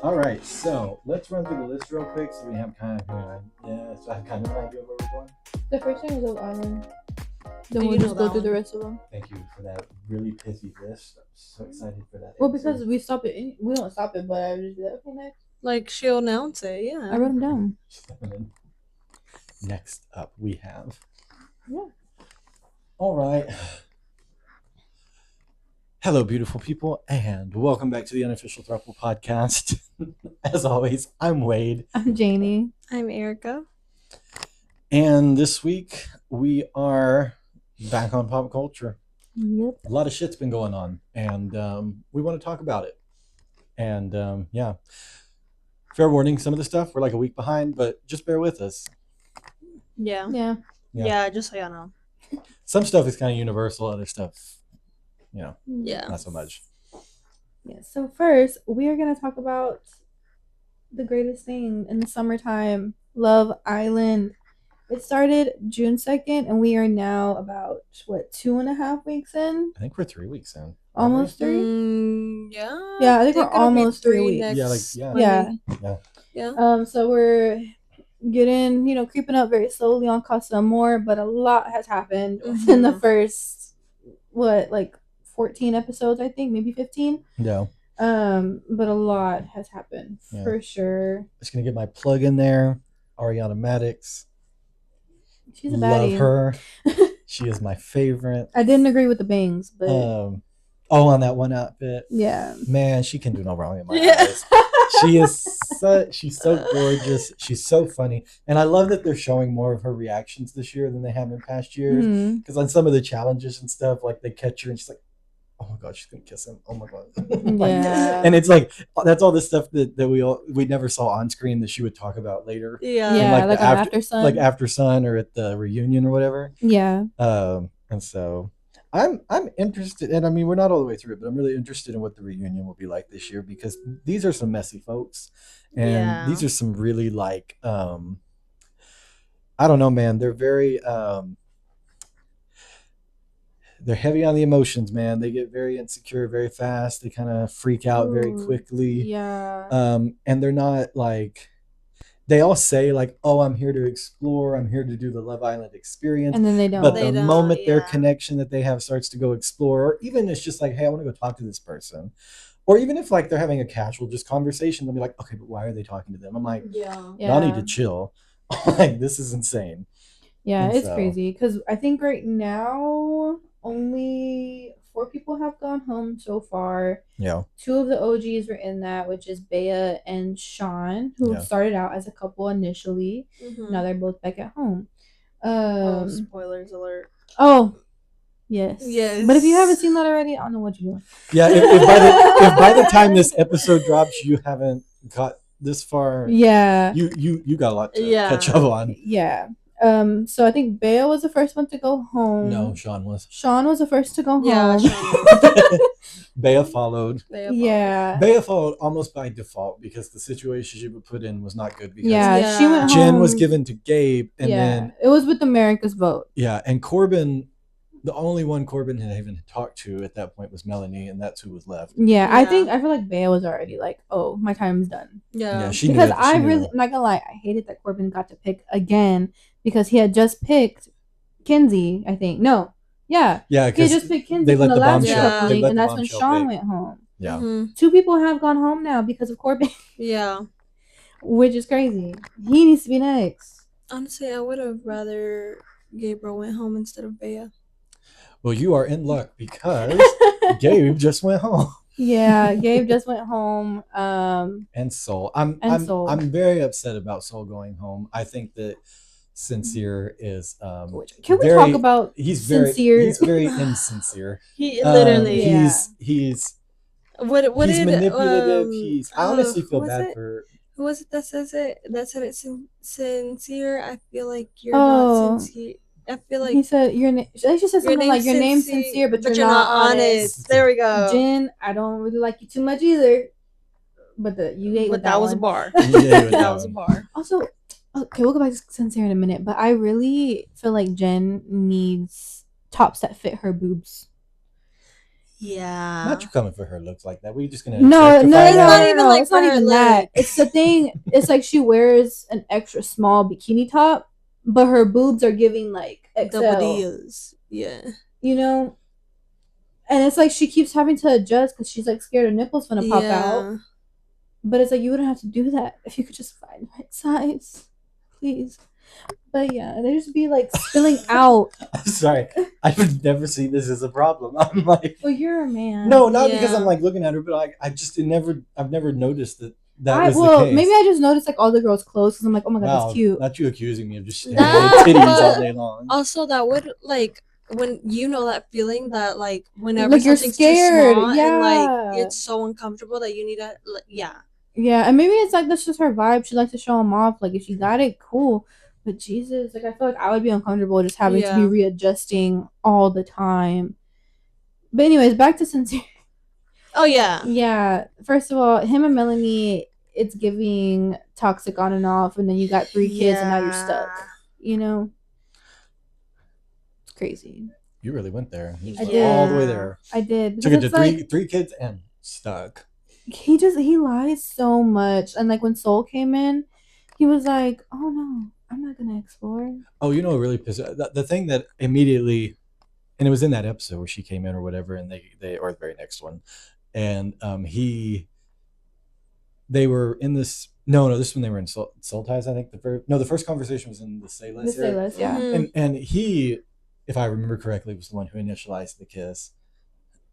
All right, so let's run through the list real quick so we have kind of so I have kind of an idea of where we're going. The first thing is Oak Island. Then Do we'll you know just go that through the one? rest of them. Thank you for that really pithy list. I'm so excited for that. Well, answer. because we stop it, we don't stop it, but I would just be like, okay, next. Like she'll announce it, yeah. I wrote them down. Next up, we have. Yeah. All right. Hello, beautiful people, and welcome back to the Unofficial Throuple podcast. As always, I'm Wade. I'm Janie. I'm Erica. And this week, we are back on pop culture. Yep. A lot of shit's been going on, and we want to talk about it. And yeah, fair warning, some of the stuff, we're like a week behind, but just bear with us. Yeah. Yeah. Yeah, just so y'all know. Some stuff is kind of universal, other stuff, Yeah. not so much. Yeah. So first, we are gonna talk about the greatest thing in the summertime, Love Island. It started June 2nd, and we are now about 2.5 weeks in? I think we're 3 weeks in. Almost 3? Yeah. Yeah, I think we're it'll be almost 3 3 weeks. next Yeah, Yeah. Monday. Yeah. Yeah. So we're getting, creeping up very slowly on Casa Amor, but a lot has happened in the first 14 episodes, I think, maybe 15. Yeah. But a lot has happened for sure. Just gonna get my plug in there. Ariana Maddox. She's a baddie. Love her. She is my favorite. I didn't agree with the bangs, but on that one outfit. Yeah. Man, she can do no wrong in my eyes. She's so gorgeous. She's so funny. And I love that they're showing more of her reactions this year than they have in past years. Mhm. Because on some of the challenges and stuff, like they catch her and she's like, oh my god, she's gonna kiss him. Oh my god. Yeah. And it's like that's all the stuff that we never saw on screen that she would talk about later. Yeah. Yeah, like on After Sun. Like After Sun or at the reunion or whatever. Yeah. And so I'm interested, and I mean we're not all the way through it, but I'm really interested in what the reunion will be like this year because these are some messy folks, and these are some really like I don't know, man. They're very they're heavy on the emotions, man. They get very insecure very fast. They kind of freak out very quickly. Yeah. And they're not like. They all say like, "Oh, I'm here to explore. I'm here to do the Love Island experience." And then they don't. But the moment their connection that they have starts to go explore, or even it's just like, "Hey, I want to go talk to this person," or even if like they're having a casual just conversation, they'll be like, "Okay, but why are they talking to them?" I'm like, "Y'all need to chill. Like this is insane." Yeah, it's crazy because I think right now only 4 people have gone home so far. Yeah. 2 of the OGs were in that, which is Bea and Sean, who started out as a couple initially. Mm-hmm. Now they're both back at home. Spoilers alert. Oh, yes. Yes. But if you haven't seen that already, I don't know what you're doing. Yeah, if by the time this episode drops, you haven't got this far. Yeah. You got a lot to catch up on. Yeah. So I think Bea was the first one to go home. No, Sean was. Sean was the first to go home. Yeah, Bea followed. Bea followed almost by default because the situation she was put in was not good. Because she went home. Jen was given to Gabe, and then it was with America's vote. Yeah, and Corbin, the only one Corbin had even talked to at that point was Melanie, and that's who was left. Yeah, I feel like Bea was already like, oh, my time's done. Yeah, because I really, I'm not gonna lie, I hated that Corbin got to pick again because he had just picked Kinsey, I think. No. Yeah, he had just picked Kinsey from the last couple, and that's when Sean went home. Yeah. Mm-hmm. 2 people have gone home now because of Corbin. Yeah. Which is crazy. He needs to be next. Honestly, I would have rather Gabriel went home instead of Bea. Well, you are in luck because Gabe just went home. Yeah, Gabe just went home. And Soul. I'm very upset about Soul going home. I think that Sincere is can we talk about Sincere? He's very insincere. He literally he's manipulative. I honestly feel bad for who was it that says it? That said it's sincere. I feel like you're not sincere. I feel like he said your name. She said something like your name's sincere, but you're not honest. There we go. Jen, I don't really like you too much either. But you ate with that was one. a bar. That was a bar. Also, okay, we'll go back to Sincere in a minute, but I really feel like Jen needs tops that fit her boobs. Yeah. Not you coming for her looks like that. We just gonna No, objectify It's that? not even like it's not for her, even that. like- It's the thing. It's like she wears an extra small bikini top, but her boobs are giving like double XL. D's. Yeah. You know, and it's like she keeps having to adjust because she's like scared her nipples gonna pop out. But it's like you wouldn't have to do that if you could just find the right size, please. But yeah, they just be like spilling out. I'm sorry. I've never seen this as a problem. I'm like, Well, you're a man. no, not because Yeah. I'm like looking at her, but I've never noticed that was the well, case. maybe I just noticed like all the girls' clothes because I'm like, oh my god, Wow, that's cute. not you accusing me of just staring That- at titties all but- day long. Also, that would like when you know that feeling that like whenever Like, you're something's scared, too small and yeah. like it's so uncomfortable that you need to yeah. Yeah, and maybe it's like that's just her vibe. She likes to show them off. Like if she got it, cool. But Jesus, like I feel like I would be uncomfortable just having to be Yeah. readjusting all the time. But anyways, back to Sincere. Oh yeah. Yeah, first of all, him and Melanie, it's giving toxic on and off, and then you got 3 kids, and now you're stuck. You know, it's crazy. You really went there. You I went did. all the way there. I did. Took it to Because it's like, three kids and stuck. he lies so much, and like when Soul came in, he was like, "Oh no, I'm not gonna explore." Oh, you know what really pissed the thing that immediately, and it was in that episode where she came in or whatever, and they or the very next one, and they were in this. No, this one they were in Soul Ties. I think the first conversation was in the Say The Less. Say Less, yeah. Mhm. And he, if I remember correctly, was the one who initialized the kiss.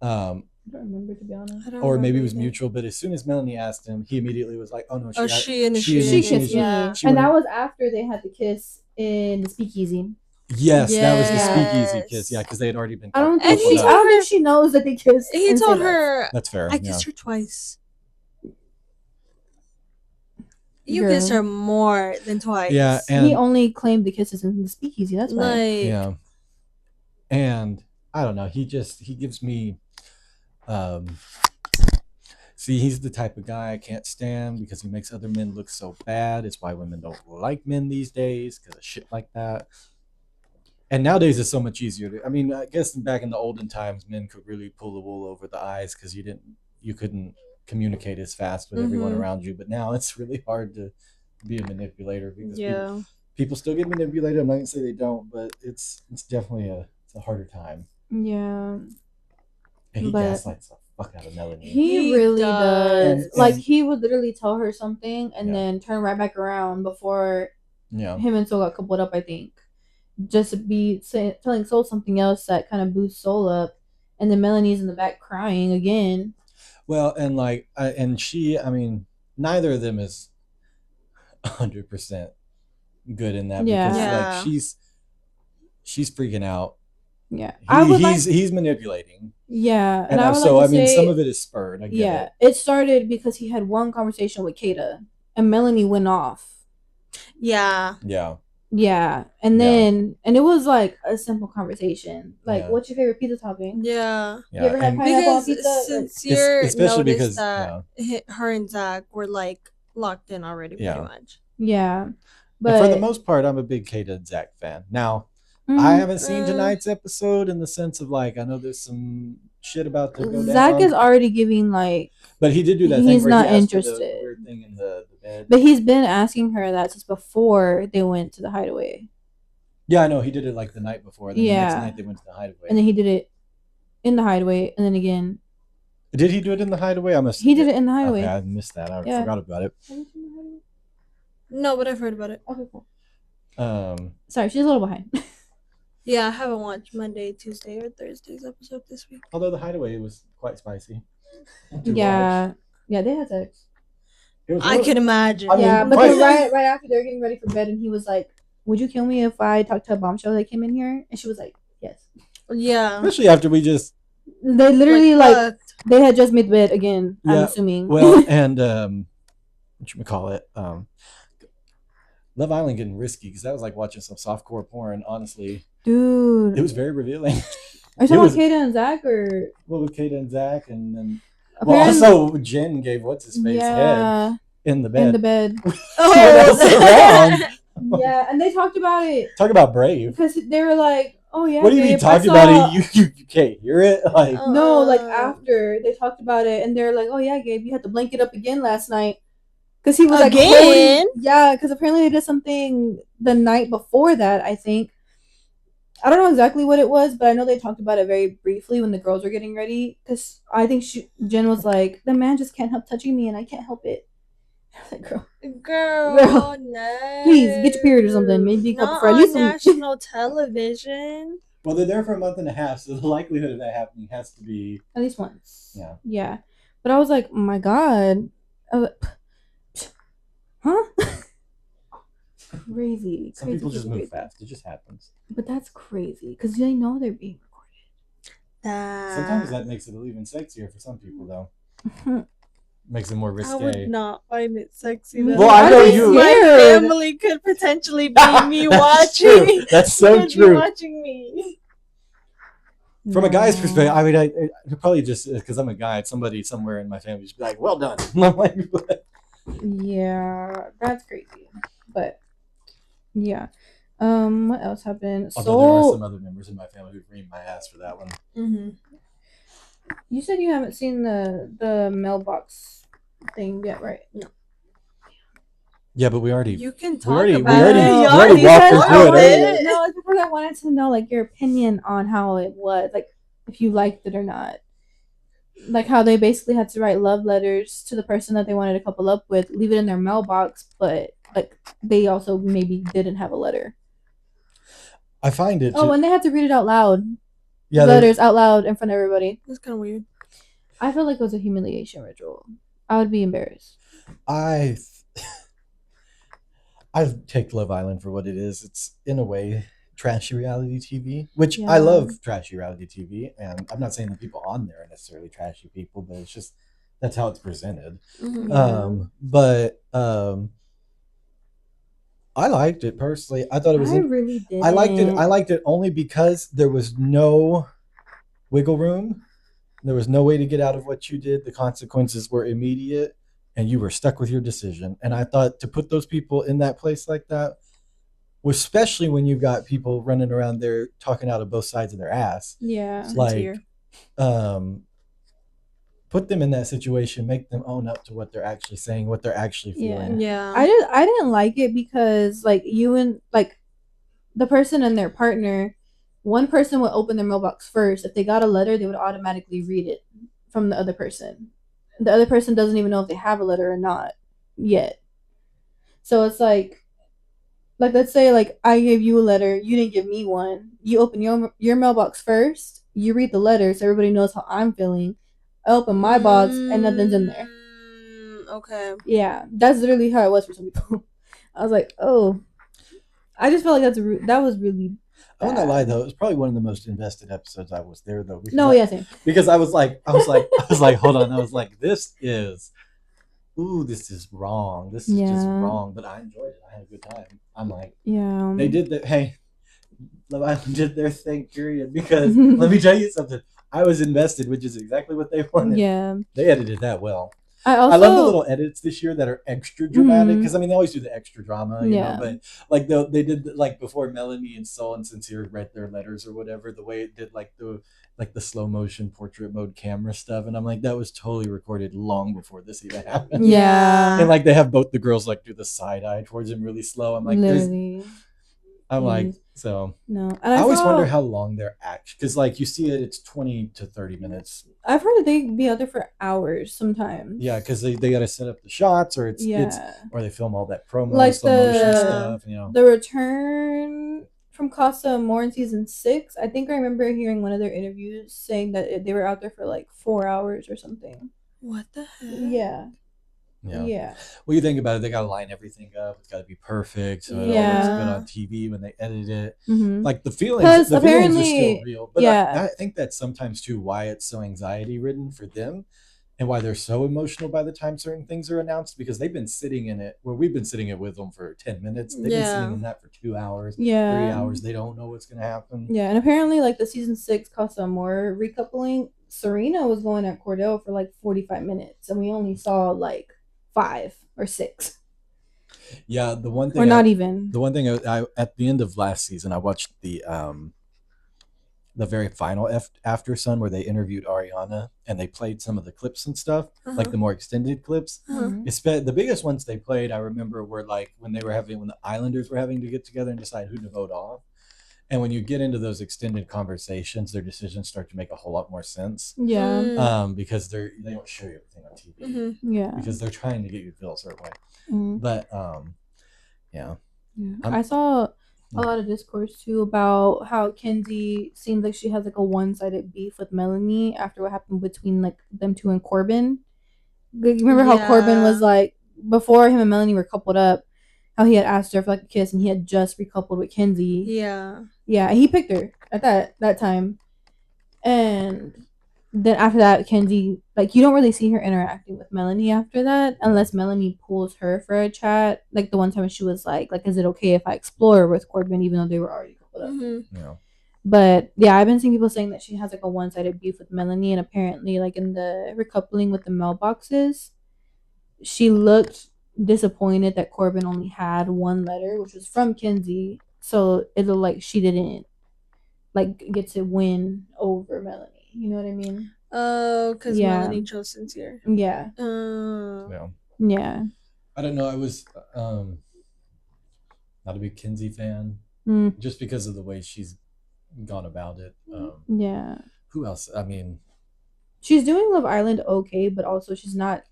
I don't remember, to be honest. I don't Or maybe it remember was either. mutual, but as soon as Melanie asked him, he immediately was like, "Oh no, Oh, she She initiated. kissed me, Yeah. She and that went- was after they had the kiss in the speakeasy. Yes, that was the speakeasy Yes. kiss. Yeah, because they had already been. I don't And think he I told don't think her- she knows that they kissed. He in Say told Less. her That's fair. I kissed her twice. You kissed her more than twice. Yeah, He and only claimed the kisses in the speakeasy. That's why. like yeah, and I don't know. He gives me. See, he's the type of guy I can't stand because he makes other men look so bad. It's why women don't like men these days because of shit like that. And nowadays it's so much easier to. I mean, I guess back in the olden times, men could really pull the wool over the eyes because you couldn't communicate as fast with everyone Mhm. around you. But now it's really hard to be a manipulator because yeah. people still get manipulated. I'm not gonna say they don't, but it's definitely a harder time. Yeah, And he But- gaslights the fuck out of Melanie. he He really does. does. Like And- he would literally tell her something and Yeah. then turn right back around before Yeah. him and Soul got coupled up. I think just to be telling Soul something else that kind of boosts Soul up, and then Melanie's in the back crying again. Well, and like, and she, I mean, neither of them is 100% good in that Yeah. because Yeah. like she's freaking out. Yeah, I would like. He's manipulating, Yeah, and I would so like I to mean, say, some of it is spurred. I get yeah, it. it started because he had one conversation with Kata, and Melanie went off. Yeah. Yeah. Yeah, and Yeah. then and it was like a simple conversation. Like, Yeah. what's your favorite pizza topping? Yeah. Yeah. You ever had and- pineapple on Because pizza? Sincere especially noticed because- that her and Zach were like locked in already, pretty Yeah. much. Yeah, and but for the most part, I'm a big Kata and Zach fan. Now, Mhm. I haven't seen Uh. tonight's episode in the sense of like I know there's some shit about to go Zach down, is already giving like, but he did do that thing he's where not he asked for interested. the weird thing in the bed. but he's been asking her that since before they went to the hideaway, Yeah, I know he did it like the night before. Then the next Yeah. night they went to the hideaway. and then he did it in the hideaway, and then again Did he do it in the hideaway? I must. he did it in the hideaway. Okay, I missed that. I Yeah. forgot about it. Have you seen the hideaway? No, but I've heard about it. Okay, cool. Um, Sorry, she's a little behind. Yeah, I haven't watched Monday, Tuesday, or Thursday's episode this week. although the hideaway was quite spicy. to watch. yeah, they had sex. It was I one- can imagine. I mean, Yeah, but right. then right after they're getting ready for bed, and he was like, "Would you kill me if I talked to a bombshell that came in here?" And she was like, "Yes." Yeah. especially after we just They literally like fucked. they had just made the bed again. I'm Yeah, assuming. well and what you call it Love Island getting risky because that was like watching some softcore porn. Honestly, dude, it was very revealing. are you talking was- about Kata and Zach or? Well, with Kata and Zach, and then well, Apparently- also Jen gave what's his face head yeah, in the bed. in the bed. What else around? Yeah, and they talked about it Talk about brave. because they were like, oh yeah, What do you mean Gabe, I talked about it? saw. You can't hear it? Like, No, like after they talked about it, and they're like, "Oh yeah, Gabe, you had to blank it up again last night," because he was like holding. Again? Yeah, because apparently they did something the night before that. I think I don't know exactly what it was, but I know they talked about it very briefly when the girls were getting ready. Because I think Jen was like, "The man just can't help touching me, and I can't help it." I was like, girl, No. please get your period or something. Maybe a couple Not for at on least a week. national television. well, they're there for a month and a half, so the likelihood of that happening has to be At least once. yeah. Yeah, but I was like, oh my god, huh? Crazy. Some people just move fast. It just happens. But that's crazy because they know they're being Sometimes that makes it even sexier for some people, though. Makes it more risque. I would not find it sexy though. Well, I know you. My family could potentially be me watching. True. That's so true. Watching me. From a guy's perspective, I mean, I probably just because I'm a guy, somebody somewhere in my family just be like, "Well done." I'm like, yeah, that's crazy. But yeah, what else happened? Although there are some other members in my family who've reamed my ass for that one. Mm-hmm. You said you haven't seen the mailbox thing yet, right? No. Yeah, but we already. You can talk we already walked through it. No, it's because I wanted to know like your opinion on how it was, like if you liked it or not. Like how they basically had to write love letters to the person that they wanted to couple up with, leave it in their mailbox, but like they also maybe didn't have a letter. I find it. Oh, and they had to read it out loud. Yeah, letters out loud in front of everybody. That's kind of weird. I feel like it was a humiliation ritual. I would be embarrassed. I take Love Island for what it is. It's in a way trashy reality TV, which I love trashy reality TV, and I'm not saying the people on there are necessarily trashy people, but it's just that's how it's presented. Mm-hmm. I liked it personally. I thought it was. I really did. I liked it only because there was no wiggle room. There was no way to get out of what you did. The consequences were immediate, and you were stuck with your decision. And I thought to put those people in that place like that, especially when you've got people running around there talking out of both sides of their ass. Yeah. Like, put them in that situation, make them own up to what they're actually saying, what they're actually feeling. Yeah. I didn't like it because like you and like the person and their partner, one person would open their mailbox first. If they got a letter, they would automatically read it from the other person. The other person doesn't even know if they have a letter or not yet. So it's like let's say like I gave you a letter, you didn't give me one. You open your mailbox first, you read the letter so everybody knows how I'm feeling. I open my box and nothing's in there. Okay. Yeah, that's literally how it was for some people. I was like, oh, I just felt like that was really. I won't lie though, it was probably one of the most invested episodes I was there though. Same. Because I was like, hold on, I was like, this is wrong. This is just wrong. But I enjoyed it. I had a good time. I'm like, they did that. Hey, Love Island did their thing, period. Because let me tell you something. I was invested, which is exactly what they wanted. Yeah. They edited that well. I love the little edits this year that are extra dramatic because I mean they always do the extra drama, you know. But like they did like before Melanie and Soul and Sincere read their letters or whatever, the way it did like the slow motion portrait mode camera stuff, and I'm like that was totally recorded long before this even happened. Yeah, and like they have both the girls like do the side eye towards him really slow. I'm like, so no. And I always wonder how long they're actually because like you see it's 20 to 30 minutes. I've heard that they be out there for hours sometimes. Yeah, because they got to set up the shots, or it's or they film all that promo like slow motion stuff. You know, the return from Casa Amor in season 6. I think I remember hearing one of their interviews saying that they were out there for like 4 hours or something. What the heck? Yeah. Well, you think about it, they got to line everything up. It's got to be perfect. So it all looks good on TV when they edit it. Mm-hmm. Like the feelings are still real. But I think that's sometimes too why it's so anxiety ridden for them and why they're so emotional by the time certain things are announced because they've been sitting in it. Well, we've been sitting it with them for 10 minutes. They've been sitting in that for 2 hours, 3 hours. They don't know what's going to happen. Yeah, and apparently like the season 6 Casa Amor recoupling, Serena was going at Cordell for like 45 minutes and we only saw like 5 or 6. Yeah, the one thing or not even the one thing I at the end of last season I watched the the very final after sun where they interviewed Ariana and they played some of the clips and stuff, like the more extended clips. The biggest ones they played, I remember, were like when the Islanders were having to get together and decide who to vote off. And when you get into those extended conversations, their decisions start to make a whole lot more sense. Yeah. Because they don't show you everything on TV. Yeah. Because they're trying to get you to feel a certain way. But yeah. I saw a lot of discourse too about how Kenzie seems like she has like a one-sided beef with Melanie after what happened between like them two and Corbin. You remember how Corbin was like before him and Melanie were coupled up, how he had asked her for like a kiss and he had just recoupled with Kenzie. Yeah, he picked her at that time. And then after that, Kenzie, like, you don't really see her interacting with Melanie after that unless Melanie pulls her for a chat. Like the one time she was like, is it okay if I explore with Corbin even though they were already coupled up? Yeah. But yeah, I've been seeing people saying that she has like a one-sided beef with Melanie, and apparently like in the recoupling with the mailboxes, she looked disappointed that Corbin only had one letter, which was from Kenzie. So it looked like she didn't like get to win over Melanie. You know what I mean? Oh, because Melanie chose Sincere. Yeah. Yeah. I don't know. I was not a big Kenzie fan, just because of the way she's gone about it. Yeah. Who else? I mean, she's doing Love Island okay, but also she's not.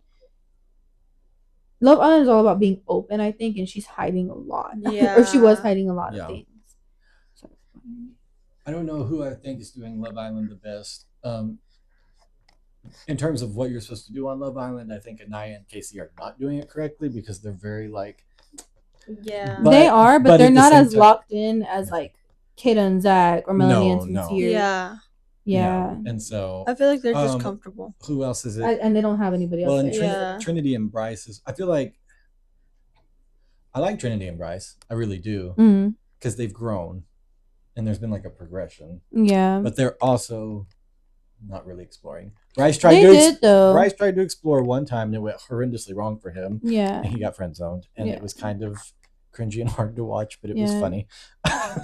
Love Island is all about being open, I think, and she's hiding a lot. Yeah. Or she was hiding a lot of things. So. I don't know who I think is doing Love Island the best. In terms of what you're supposed to do on Love Island, I think Anaya and Casey are not doing it correctly because they're very like. Yeah. They are, but they're not as locked in as like Kata and Zach or Melanie and Sincere. Yeah. And so I feel like they're just comfortable. Who else is it? And they don't have anybody else. Well, Trinity and Bryce is. I feel like I like Trinity and Bryce. I really do. Because they've grown, and there's been like a progression. Yeah. But they're also not really exploring. Bryce tried to explore one time, and it went horrendously wrong for him. Yeah. And he got friend zoned, and it was kind of cringy and hard to watch, but it was funny.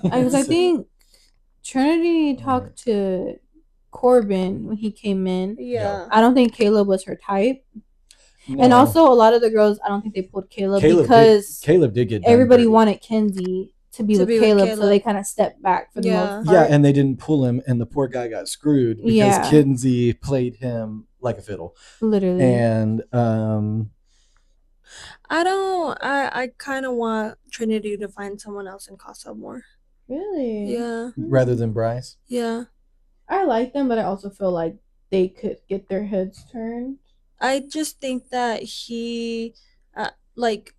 Because I think Trinity talked to Corbin when he came in. Yeah. I don't think Caleb was her type. No. And also a lot of the girls, I don't think they pulled Caleb because Caleb did get everybody wanted Kenzie to be with Caleb, so they kind of stepped back for the most part. Yeah, and they didn't pull him, and the poor guy got screwed because Kenzie played him like a fiddle. Literally. And I kind of want Trinity to find someone else in Casa more. Really? Yeah. Rather than Bryce? Yeah. I like them, but I also feel like they could get their heads turned. I just think that he, like,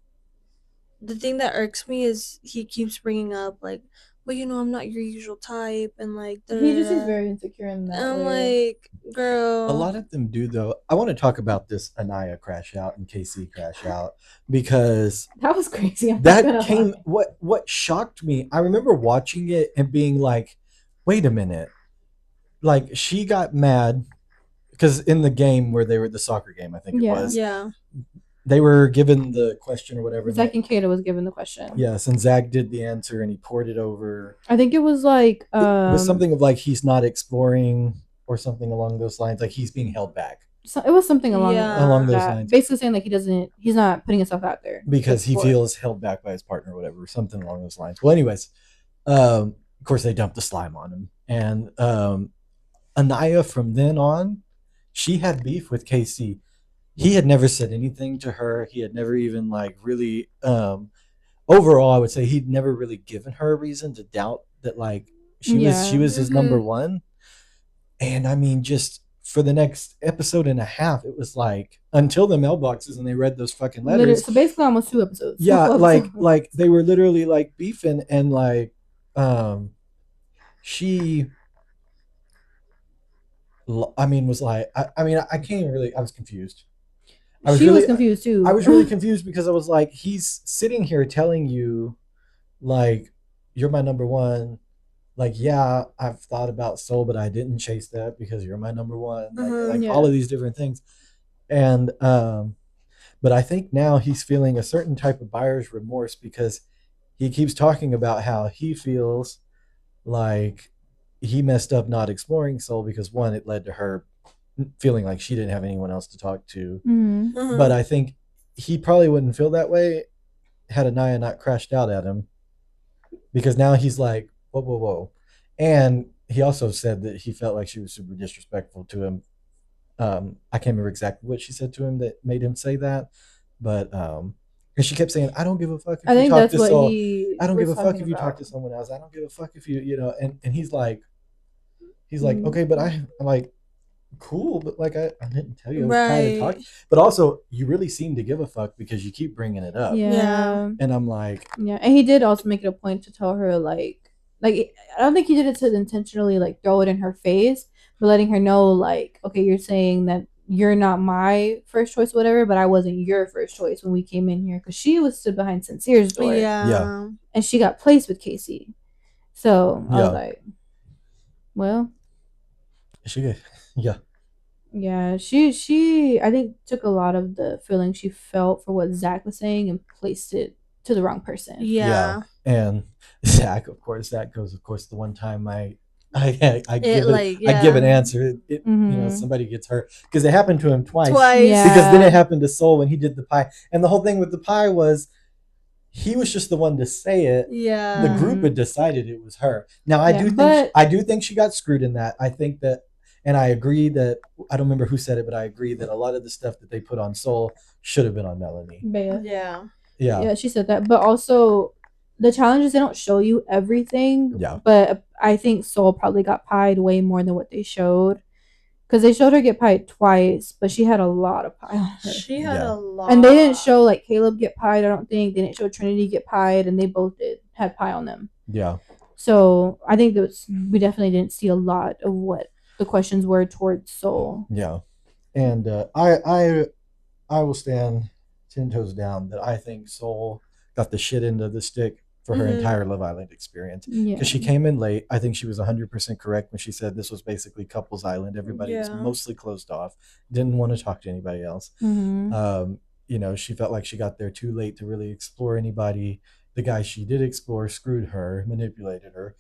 the thing that irks me is he keeps bringing up, like, well, I'm not your usual type, and like, he just is very insecure in that. I'm like, girl. A lot of them do, though. I want to talk about this Anaya crash out and Casey crash out because that was crazy. What shocked me. I remember watching it and being like, wait a minute. Like, she got mad because in the game where they were the soccer game, I think it was. Yeah. They were given the question or whatever. Zach and Kata was given the question. Yes, and Zach did the answer and he poured it over. I think it was like it was something of like he's not exploring or something along those lines. Like he's being held back. So it was something along those lines. Basically saying like he's not putting himself out there. Because he feels held back by his partner or whatever, something along those lines. Well, anyways, of course they dumped the slime on him. And Anaya from then on, she had beef with Casey. He had never said anything to her. He had never even like really overall I would say he'd never really given her a reason to doubt that like she was his number one. And I mean just for the next episode and a half, it was like until the mailboxes and they read those fucking letters. Literally, so basically almost 2 episodes. Yeah, like they were literally like beefing and like she was like I can't even really I was confused. She was confused too. I was really confused because I was like, he's sitting here telling you, like, you're my number one. Like, yeah, I've thought about Soul, but I didn't chase that because you're my number one. Like all of these different things. And, but I think now he's feeling a certain type of buyer's remorse because he keeps talking about how he feels like he messed up not exploring Soul because one, it led to her feeling like she didn't have anyone else to talk to. But I think he probably wouldn't feel that way had Anaya not crashed out at him, because now he's like, whoa, whoa, whoa. And he also said that he felt like she was super disrespectful to him. I can't remember exactly what she said to him that made him say that, but and she kept saying, "I don't give a fuck if I you think talk that's to what Soul. he I don't give was a fuck talking if you talk about. to someone else. I don't give a fuck if you know." And he's like, Mm. okay, but I'm like, cool, but like I didn't tell you I was trying to talk. Right. But also, you really seem to give a fuck because you keep bringing it up. Yeah. And I'm like, yeah, and he did also make it a point to tell her like I don't think he did it to intentionally like throw it in her face, but letting her know like, okay, you're saying that you're not my first choice, whatever, but I wasn't your first choice when we came in here because she was stood behind Sincere's door, yeah, Yeah. and she got placed with Casey. So I was yeah, like, well, she, yeah, yeah, she I think took a lot of the feeling she felt for what Zach was saying and placed it to the wrong person. yeah. Yeah. And Zach, of course, that goes, of course, the one time I give It it, like I give an yeah. answer. You know, somebody gets hurt because it happened to him twice. Twice. Because then Yeah. it happened to Soul when he did the pie, and the whole thing with the pie was he was just the one to say it. The Yeah. group had decided it was her. Now I Yeah, do think but I do think she got screwed in that. I think that, and I agree that I don't remember who said it, but I agree that a lot of the stuff that they put on Soul should have been on Melanie. Bea. Yeah. Yeah, she said that. But also the challenges, they don't show you everything. Yeah. But I think Soul probably got pied way more than what they showed. Because they showed her get pied twice, but she had a lot of pie on her. She had Yeah. a lot. And they didn't show like Caleb get pied, I don't think. They didn't show Trinity get pied, and they both had pie on them. yeah, So I think we definitely didn't see a lot of what the questions were towards Soul. yeah. And I will stand 10 toes down that I think Soul got the shit into the stick for her entire Love Island experience. Yeah. Because she came in late. I think she was 100% correct when she said this was basically couples island. Everybody was mostly closed off, didn't want to talk to anybody else. You know, she felt like she got there too late to really explore anybody. The guy she did explore screwed her, manipulated her,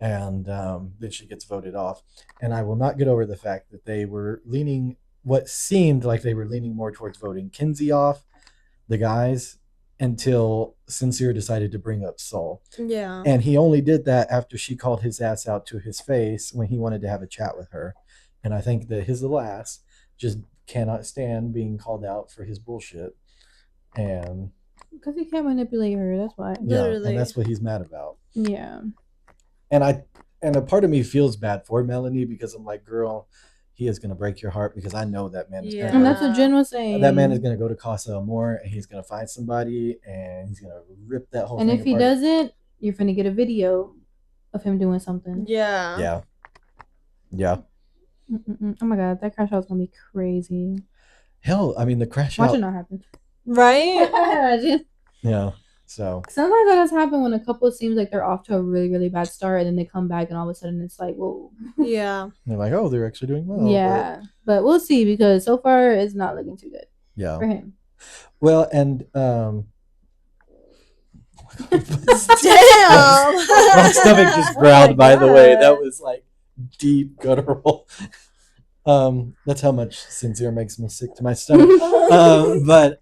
and then she gets voted off. And I will not get over the fact that they were leaning, what seemed like they were leaning more towards voting Kinsey off, the guys, until Sincere decided to bring up Soul. Yeah. And he only did that after she called his ass out to his face when he wanted to have a chat with her. And I think that his alas just cannot stand being called out for his bullshit. And because he can't manipulate her, that's why. yeah, Literally. and that's what he's mad about. Yeah. And a part of me feels bad for Melanie because I'm like, girl, he is going to break your heart, because I know that man is Yeah. And that's what Jen was saying. that man is going to go to Casa Amor and he's going to find somebody and he's going to rip that whole And thing if he apart. doesn't, you're finna get a video of him doing something. Yeah. Yeah. Yeah. Oh my god, that crash out's gonna be crazy. Hell, I mean, the crash Watch out. it not happen. Right? Yeah. So sometimes that does happen when a couple seems like they're off to a really, really bad start, and then they come back, and all of a sudden it's like, whoa. Yeah. they're like, oh, they're actually doing well. Yeah, but we'll see, because so far it's not looking too good. Yeah. For him. Well, and Damn. my stomach just growled. By the way, that was like deep guttural. That's how much Sincere makes me sick to my stomach. But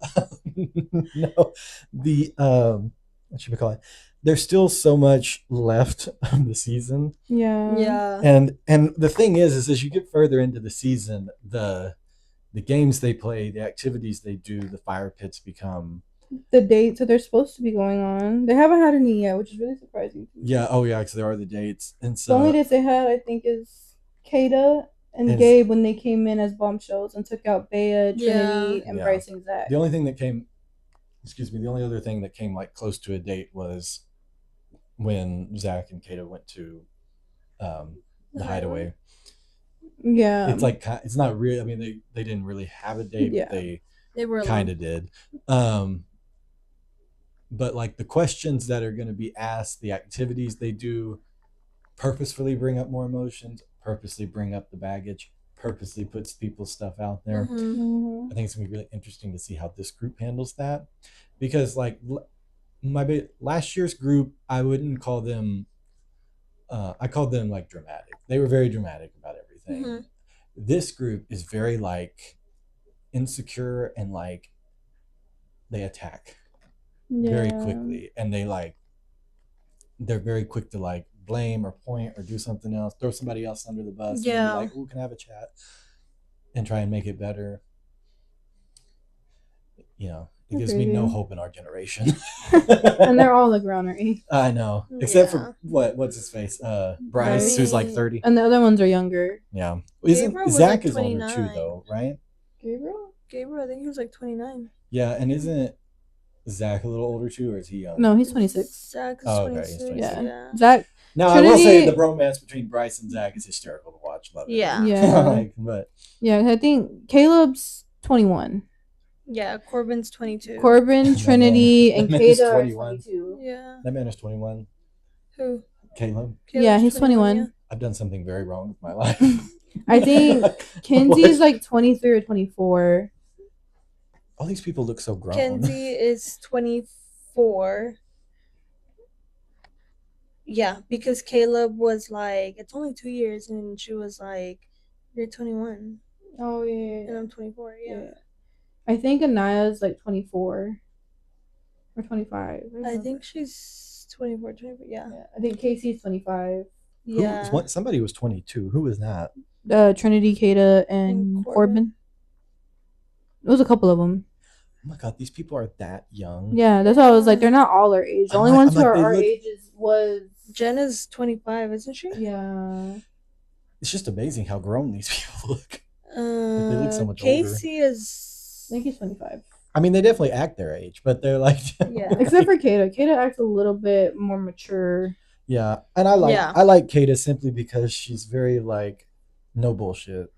no, the what should we call it? There's still so much left of the season. Yeah. Yeah. And the thing is as you get further into the season, the games they play, the activities they do, the fire pits become the dates that they're supposed to be going on. They haven't had any yet, which is really surprising. Yeah. Oh yeah, because there are the dates, and so the only dates they had, I think, is Kada and Gabe when they came in as bombshells and took out Bea, Trinity, and Bryce and Zach. The only thing that came, the only other thing that came like close to a date was when Zach and Kada went to the hideaway. Yeah. It's like, it's not really, I mean, they didn't really have a date, but they were kind of did. But like the questions that are going to be asked, the activities they do purposefully bring up more emotions, purposely bring up the baggage, purposely puts people's stuff out there. I think it's going to be really interesting to see how this group handles that, because like last year's group, I wouldn't call them I called them like dramatic. They were very dramatic about everything. Mhm. This group is very like insecure and like they attack very Yeah. quickly, and they're very quick to like blame or point or do something else, throw somebody else under the bus, and then be Yeah. like, "Oh, can I have a chat?" and try and make it better. It gives me no Agreed. hope in our generation. And they're all like around our age. I know, except Yeah. for what's his face, Bryce, Bryce. who's like 30. And the other ones are younger. Yeah, Gabriel was, Zach like, is older too, 29. though, right? Gabriel? Gabriel, I think he was like 29. Yeah, and isn't Zach a little older too, or is he young? No, he's 26. Zach is Oh, okay, 26. he's 26. Yeah. Zach. Now, I will Trinity- say the bromance between Bryce and Zach is hysterical to watch. Love it. Yeah. Yeah. But Yeah, I think Caleb's 21. Yeah, Corbin's 22. Corbin, Trinity, that and man is Kata are 21. 22. Yeah. that man is 21. Who? Caleb, Yeah, Caleb's he's 21. I've done something very wrong with my life. I think Kenzie's What? like 23 or 24. All these people look so grown. Kenzie is 24. Yeah, because Caleb was like, it's only 2 years, and she was like, you're 21, Oh, and yeah. I'm 24. Yeah. I think Anaya's like 24 or 25. I think she's 24, 24. Yeah. Yeah, I think Casey's 25. Yeah. Somebody was 22. Who was that? Trinity, Kata, and And Corbin. Corbin. It was a couple of them. Oh my god, these people are that young. Yeah, that's why I was like, they're not all our age. The I'm only like- ones I'm who like, are they our look- ages was Jenna's 25, isn't she? yeah. It's just amazing how grown these people look. they look so much older. Casey is. I think he's 25. I mean, they definitely act their age, but they're like, Yeah. Except for Kata. Kata acts a little bit more mature. yeah. And I like Yeah. I like Kata simply because she's very like no bullshit,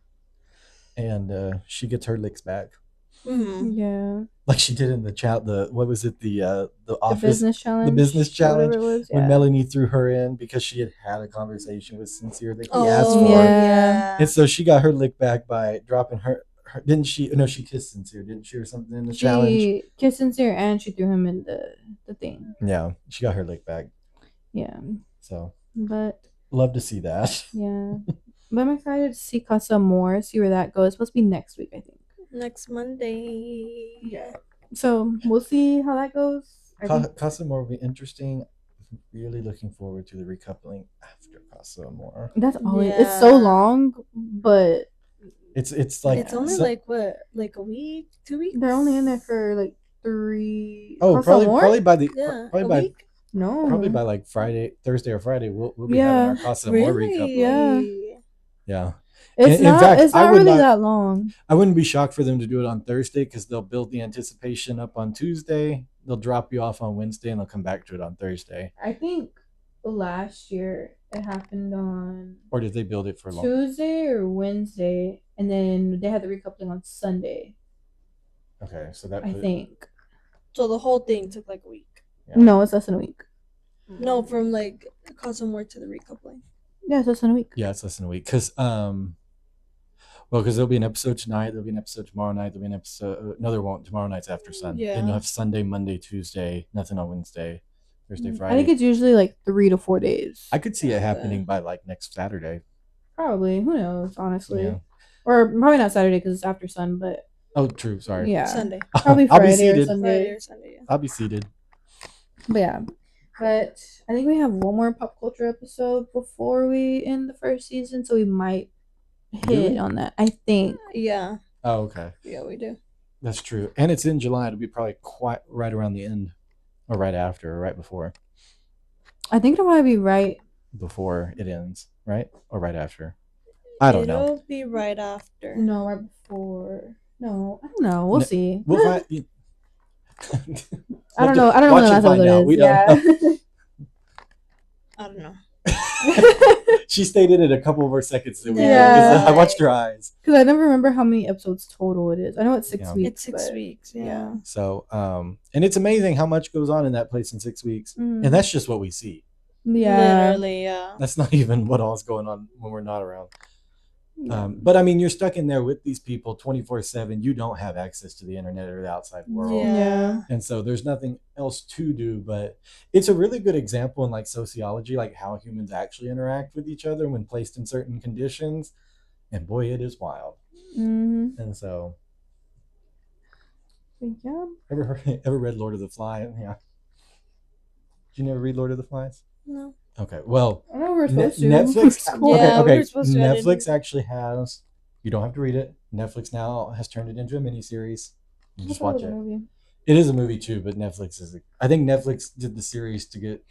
and she gets her licks back, Mhm. Yeah. like she did in the chat. What was it? The The office, business challenge. business or challenge, whatever it was. when Yeah. Melanie threw her in because she had a conversation with Sincere that he Oh, asked for. Yeah. And so she got her lick back by dropping her didn't she? No, she kissed Sincere, didn't she, or something in the challenge? She kissed Sincere and she threw him in the thing. Yeah, she got her lick back. Yeah. So But love to see that. yeah. But I'm excited to see Casa more, see where that goes. It's supposed to be next week, I think. Next Monday. Yeah. So we'll see how that goes. I think- Casa Amor will be interesting. I'm really looking forward to the recoupling after Casa Amor. That's always it's so Yeah. long, but It's like It's only like what, like a week, 2 weeks? they're only in there for like 3. oh Casa probably Amor? probably by the Yeah, probably a by week. No. probably by like Thursday or Friday we'll be Yeah. having our Casa Amor Really? recoupling. Yeah. Yeah. It's In not. fact, It's I not would really not- that long. I wouldn't be shocked for them to do it on Thursday because they'll build the anticipation up on Tuesday. They'll drop you off on Wednesday and they'll come back to it on Thursday. I think last year it happened on Or did they build it for long? Tuesday or Wednesday, and then they had the recoupling on Sunday. Okay, so that I think. So the whole thing took like a week. Yeah. No, it's less than a week. No, from like Cosmore to the recoupling. Yeah, it's less than a week. Yeah, it's less than a week because there'll be an episode tonight, there'll be an episode tomorrow night, there'll be an episode. No, there won't. Tomorrow night's after Sun. Yeah. Then you'll have Sunday, Monday, Tuesday, nothing on Wednesday, Thursday, I Friday. think it's usually like 3 to 4 days. I could see it happening by like next Saturday. Probably. Who knows? Honestly, Yeah. or probably not Saturday because it's after Sun, but Oh, true. Sorry. yeah, Sunday. probably I'll be Friday or seated. Sunday. Friday or Sunday, yeah. I'll be seated. But yeah, but I think we have one more pop culture episode before we end the first season, so we might hit Really? on that. I think. Yeah. Oh, okay. Yeah, we do. That's true. And it's in July. It'll be probably quite right around the end, or right after, or right before It'll probably be right. it ends, right? Or right after. I don't know. It'll be right after. No, right before. No, I don't know. We'll No, see. We'll find. I don't know. I don't know when the last episode is. We don't know. I don't know. She stated it a couple more seconds ago. Yeah. I watched her eyes. Because I never remember how many episodes total it is. I know it's 6 Yeah. weeks. It's 6 but- weeks. yeah. Yeah. So, and it's amazing how much goes on in that place in 6 weeks, Mm. and that's just what we see. Yeah. Literally, yeah. That's not even what all's going on when we're not around. But I mean, you're stuck in there with these people 24/7. You don't have access to the internet or the outside world. Yeah. And so there's nothing else to do. But it's a really good example in like sociology, like how humans actually interact with each other when placed in certain conditions. And boy, it is wild. And so, yeah. Ever read Lord of the Flies? Yeah. Did you never read Lord of the Flies? No. Okay. Well, I know we're supposed to. Netflix. Yeah, okay. we're supposed to. Netflix actually has. You don't have to read it. Netflix now has turned it into a miniseries. You just watch it. It is a movie too, but Netflix is. I think Netflix did the series to get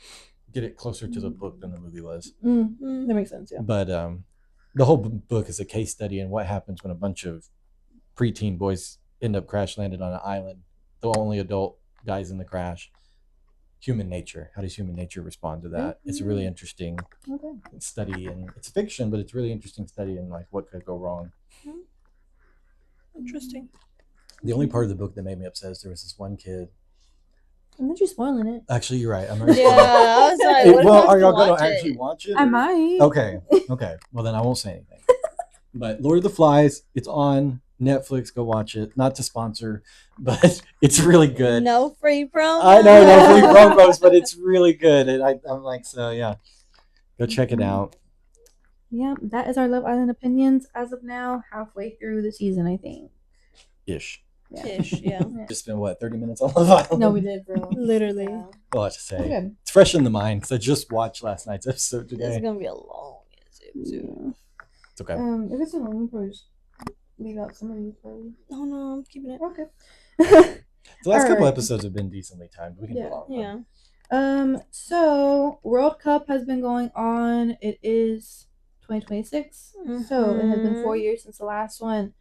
it closer to the book than the movie was. That makes sense. Yeah. But the whole book is a case study in what happens when a bunch of preteen boys end up crash landed on an island. The only adult dies in the crash. Human nature. How does human nature respond to that? It's a really interesting study, and it's fiction, but it's really interesting study in like what could go wrong. Interesting. The only part of the book that made me upset is there was this one kid. I'm not you spoiling it. Actually, you're right. I'm already Yeah, I was like, well, are y'all gonna actually watch it? I might. Okay. Well, then I won't say anything. But Lord of the Flies, it's on Netflix. Go watch it. Not to sponsor, but it's really good. No free promo. I know, no free promos, but it's really good. And I'm like, so yeah, go check it out. Yeah, that is our Love Island opinions as of now, halfway through the season, I think. Ish. Yeah. Just spent what 30 minutes on Love Island. No, we did, bro. Literally. Yeah. Well, I have to say, Okay. it's fresh in the mind because I just watched last night's episode today. It's gonna be a long episode. It's okay. If it's a long, we'll just leave out some of these. Probably. Oh no, I'm keeping it. Okay. The last couple episodes have been decently timed. We can do a long one. Yeah. So World Cup has been going on. It is 2026. So it has been 4 years since the last one.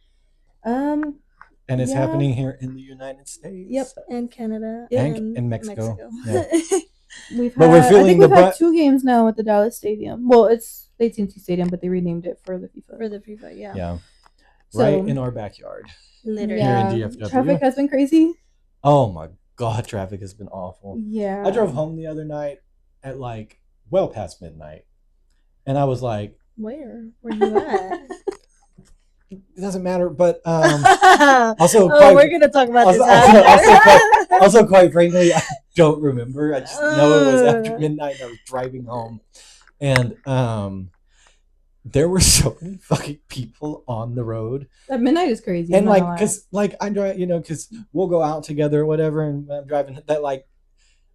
And it's happening here in the United States. Yep. And Canada. And Mexico. Yeah. We've But had, I think we've had 2 games now at the Dallas Stadium. Well, it's AT&T Stadium, but they renamed it for the FIFA. For the FIFA, yeah. Yeah. So, right in our backyard. Literally. Here in DFW. Traffic has been crazy. Oh my God, traffic has been awful. Yeah. I drove home the other night at like well past midnight. And I was like, where you at? It doesn't matter, but also we're gonna talk about this after. also quite frankly, I don't remember. I just know it was after midnight and I was driving home. And there were so many fucking people on the road. At midnight is crazy. And like, cause like I drive, cause we'll go out together or whatever, and when I'm driving that like,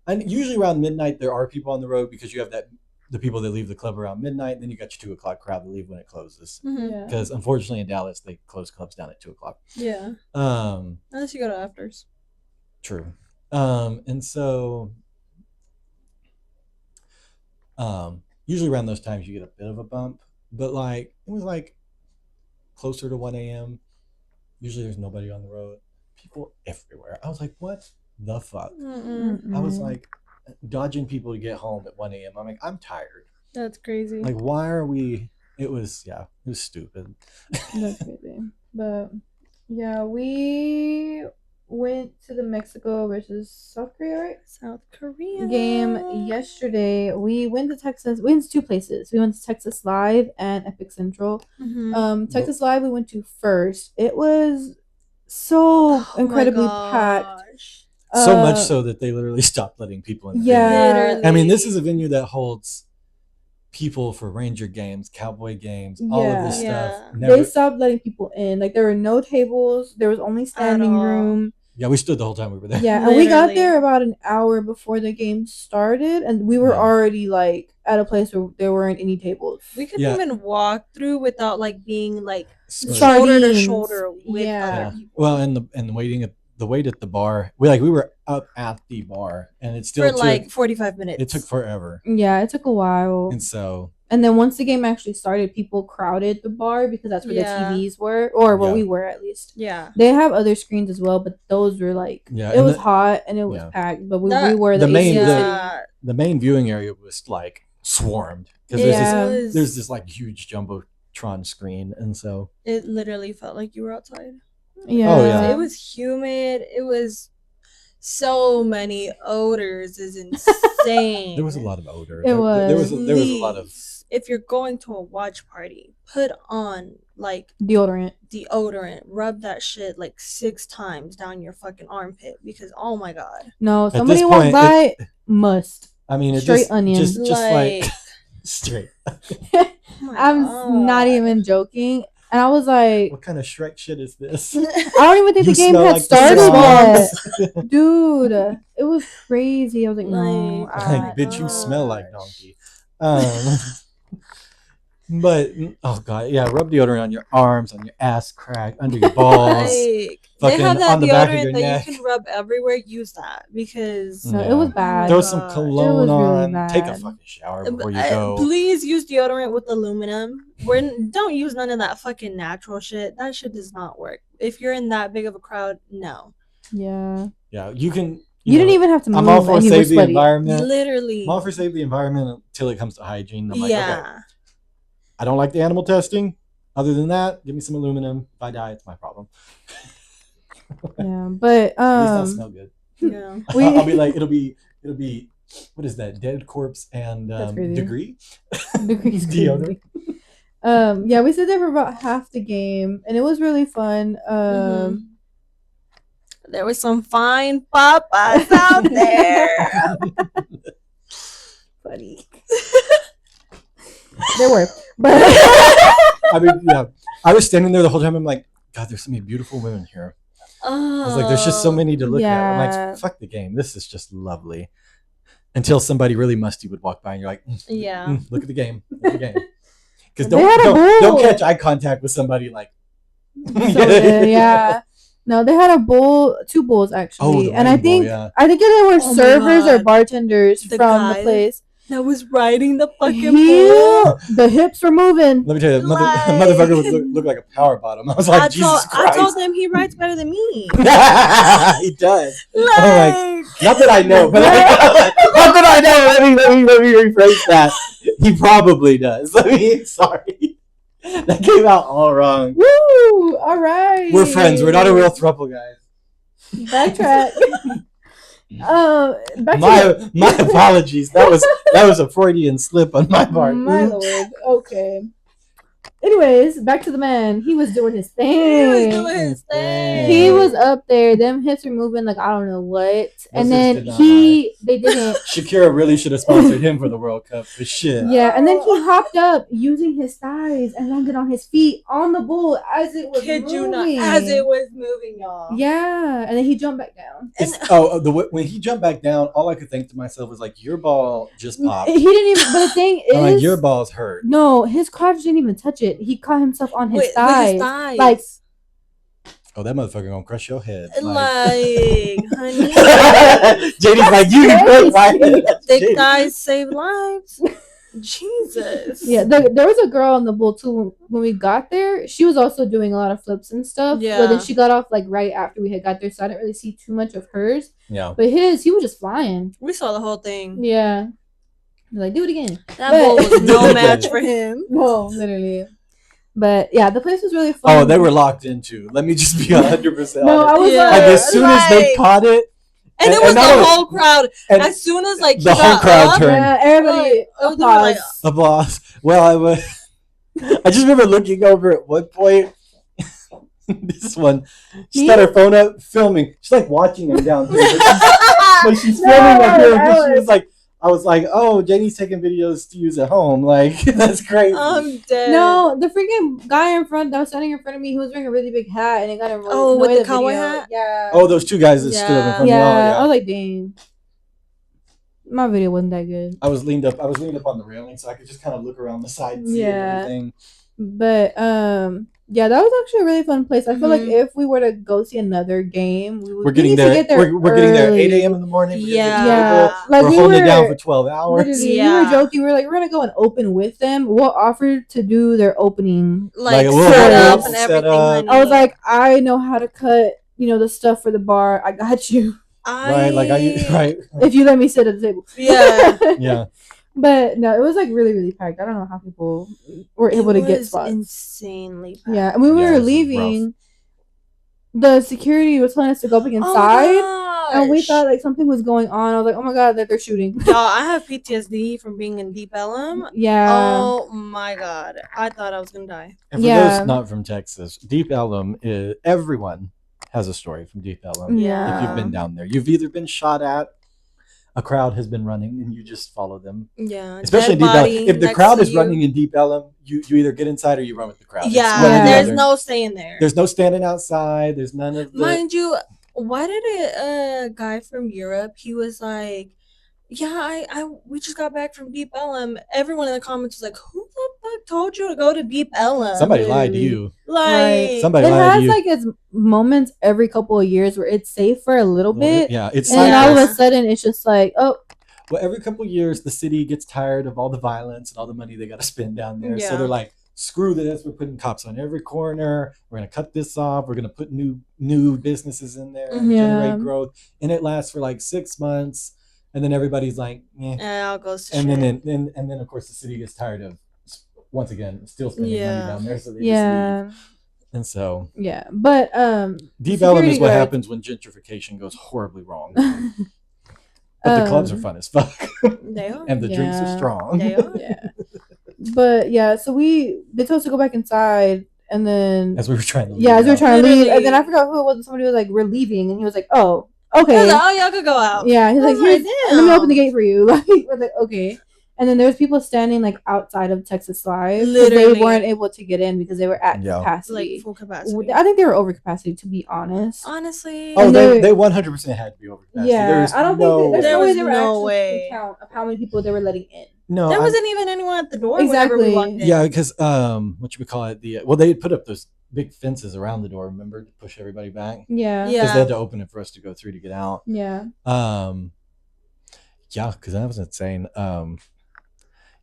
and usually around midnight there are people on the road because you have the people that leave the club around midnight, and then you got your 2:00 crowd that leave when it closes. Because unfortunately in Dallas they close clubs down at 2:00. Yeah. Unless you go to afters. True. And so usually around those times you get a bit of a bump, but like it was like closer to 1 a.m. Usually there's nobody on the road. People everywhere. I was like, what the fuck? I was like dodging people to get home at 1 a.m. I'm like, I'm tired. That's crazy. Like, why are we? It was stupid. That's crazy. But yeah, we went to the Mexico versus South Korea, right? South Korea game yesterday. We went to Texas. We went to 2 places. We went to Texas Live and Epic Central. Texas Live we went to first. It was so incredibly packed. So much so that they literally stopped letting people in the venue. I mean, this is a venue that holds people for Ranger games, Cowboy games, all of this stuff. They stopped letting people in. Like, there were no tables. There was only standing room. Yeah, we stood the whole time we were there. Yeah, and we got there about an hour before the game started, and we were already like at a place where there weren't any tables. We couldn't even walk through without like being like shoulder to shoulder with other people. Well, and the wait at the bar, we were up at the bar, and it still took like 45 minutes. It took forever. Yeah, it took a while. And then once the game actually started, people crowded the bar because that's where the TVs were, or where we were at least. Yeah. They have other screens as well, but those were like it was hot and it was packed, but we were the main viewing area was like swarmed because there's this like huge jumbotron screen, and so it literally felt like you were outside. Yeah. It was humid. It was so many odors. Is insane. There was a lot of odor. It was. There was a lot of if you're going to a watch party, put on like deodorant. Rub that shit like 6 times down your fucking armpit because oh my god. No, At somebody this walk point, by, must. I mean, it Straight onion. just like straight. Oh my I'm God. not even joking. And I was like, What kind of Shrek shit is this? I don't even think You the game smell had like the started yet. swamps. Dude, it was crazy. I was like, no. Like, Like, bitch, you smell like donkey. But oh god, yeah, rub deodorant on your arms, on your ass crack, under your balls, like, fucking they have that on the back of deodorant your that neck. you can rub everywhere. Use that because No, Yeah. it was bad. Throw Oh some God. cologne It was really on. Take a bad. fucking shower before you go. Please use deodorant with aluminum. Don't use none of that fucking natural shit. That shit does not work. If you're in that big of a crowd, no. Yeah. Yeah, you can. You didn't even have to move. I'm all for and you were save the sweaty. environment. Literally. I'm all for save the environment until it comes to hygiene. I'm like, yeah. okay, I don't like the animal testing. Other than that, give me some aluminum. If I die, it's my problem. Yeah, but At least I'll smell good. Yeah. I'll be like, it'll be. What is that? Dead corpse and That's crazy. degree. Degrees Deodorant. yeah, we stayed there for about half the game, and it was really fun. There was some fine papas out there. Funny. There were, but I mean, yeah. I was standing there the whole time. I'm like, God, there's so many beautiful women here. I was like, there's just so many to look at. I'm Yeah. like, fuck the game. This is just lovely. Until somebody really musty would walk by and you're like, Yeah. look at the game. Look at the game. Because They had a don't bull. catch eye contact with somebody like. So good, yeah. No, they had a bull, 2 bulls actually, the and I Red Bull, think yeah. they were Oh my servers or God. bartenders The from the guy place. That was riding the fucking He- bull. the hips were moving. Let me tell you, Like- motherfucker would look like a power bottom. I was like, Jesus I Christ. told them he rides better than me. He does. Like, Not that I know, but not that I know. Let me rephrase that. He probably does. Sorry. That came out all wrong. Woo! All right. We're friends. We're not a real throuple, guys. Backtrack. Back My apologies. That was a Freudian slip on my part. My lord. Okay. Anyways, back to the man. He was doing his he was thing. doing his thing. He was up there. Them hips were moving like I don't know what. And then did not they didn't. Shakira really should have sponsored him for the World Cup. For shit. Yeah, and then he hopped up using his thighs and landed on his feet on the bull as it was Kid moving. you not, as it was moving, y'all. Yeah, and then he jumped back down. When he jumped back down, all I could think to myself was like, your ball just popped. He didn't even. But the thing is, I'm like, your ball's hurt. No, his crotch didn't even touch it. He caught himself on his With thighs. his thighs. Like, Oh, that motherfucker gonna crush your head. Like, honey. JD's like, you great, right? Thick thighs save lives. Jesus. yeah, there was a girl on the bull too when we got there. She was also doing a lot of flips and stuff. Yeah. But then she got off like right after we had got there, so I didn't really see too much of hers. Yeah. But he was just flying. We saw the whole thing. Yeah. Like, do it again. That But- bull was no match for him. No, literally. But yeah, the place was really fun. Oh, they were locked into. Let me just be 100% No, I honest. was Yeah. Like as soon as they Like- caught it, And it And- was and the not only- whole crowd. and As soon as like he the whole got crowd up, turned. Yeah, everybody Like, they were applause. like, applause. Well, I just remember looking over at one point. This one, she's got her phone up, filming. She's like watching him down here, but she's No, filming up here because she Alex. was like, I was like, oh, Jenny's taking videos to use at home. Like, that's crazy. I'm dead. No, the freaking guy in front that was standing in front of me, he was wearing a really big hat and it got him really Oh, with annoyed the cowboy video. hat? Yeah. Oh, those two guys that stood up in front of me. yeah. Oh, I was like, dang. My video wasn't that good. I was leaned up on the railing so I could just kind of look around the side and see Yeah. everything. But yeah, that was actually a really fun place. I feel like Mhm. if we were to go see another game, we would We're getting we need there. to get there. We're getting there at early. 8 a.m. in the morning. We're gonna get Yeah. Yeah, table. like We're we holding were it down for 12 hours. literally, we Yeah. were joking. We were like, we're gonna go and open with them. We'll offer to do their opening. Like, we'll set help up and set everything. up. Honey. I was like, I know how to cut, the stuff for the bar. I got you. Right, right. If you let me sit at the table. Yeah. Yeah. But no, it was like really, really packed. I don't know how people were able to get was spots. insanely packed. Yeah, and when we Yeah, were it was leaving, the security was telling us to go back inside. And we gosh. thought like something was going on. I was like, oh my god, that they're shooting. Y'all, I have PTSD from being in Deep Ellum. Yeah. Oh my god. I thought I was gonna die. And for Yeah. those not from Texas, Deep Ellum is everyone has a story from Deep Ellum. Yeah. If you've been down there, you've either been shot at, a crowd has been running, and you just follow them. Yeah. Especially in Deep Ellum. If the crowd is running in Deep Ellum, you either get inside or you run with the crowd. Yeah, there's no staying there. There's no standing outside. There's none of the... Mind you, why did a guy from Europe, he was like, yeah, we just got back from Deep Ellum. Everyone in the comments was like, who the fuck told you to go to Deep Ellum? Somebody lied to you. Like, somebody it lied to has you. like its moments every couple of years where it's safe for a little bit. Yeah, it's and then all of a sudden it's just like, oh. Well, every couple of years the city gets tired of all the violence and all the money they got to spend down there. So they're like, screw this. We're putting cops on every corner. We're gonna cut this off. We're gonna put new businesses in there, generate growth, and it lasts for like 6 months. And then everydy's like, eh. All goes to and shit. then of course the city gets tired of once again still spending money down there, so they just leave. And so but Deep Ellum is what happens when gentrification goes horribly wrong. But the clubs are fun as fuck. They are. And the drinks are strong. They are. But so they told us to go back inside, and then as we were trying to leave. As we were trying to leave, and then I forgot who it was. Somebody was like, "We're leaving," and he was like, "Oh, okay." Like, oh, y'all could go out. Yeah, he's like, let me open the gate for you. Like, we're like, okay. And then there's people standing like outside of Texas Live. Literally. They weren't able to get in because they were at capacity. Like full capacity. I think they were over capacity, to be honest. Honestly. Oh, they 100% had to be over capacity. Yeah, I don't think there was no way count of how many people they were letting in. No, there wasn't even anyone at the door. Exactly. We walked in. Yeah, because what you would call it, they had put up those big fences around the door. Remember, to push everybody back. Yeah. Because they had to open it for us to go through to get out. Yeah. Yeah, because that was insane.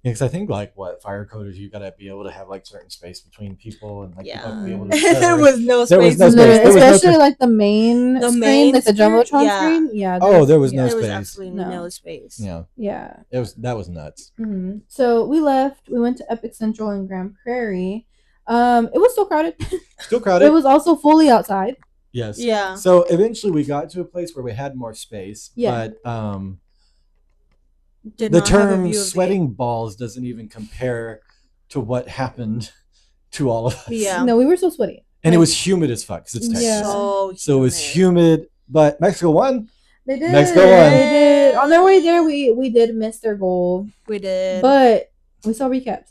Because I think like fire coders, you gotta be able to have like certain space between people and like be able to there was no space. There was no space. Especially like the main screen, like the jumbotron screen. Yeah. Oh, there was no space. There was absolutely no space. Yeah. Yeah. That was nuts. Mm-hmm. So we left. We went to Epic Central in Grand Prairie. It was still crowded. Still crowded. It was also fully outside. Yes. Yeah. So eventually we got to a place where we had more space. Yeah. But the term sweating balls doesn't even compare to what happened to all of us. Yeah. No, we were so sweaty. And it was humid as fuck because it's Texas. Yeah. So it was humid. But Mexico won. They did. Mexico won. They did. On their way there, we did miss their goal. We did. But we saw recaps.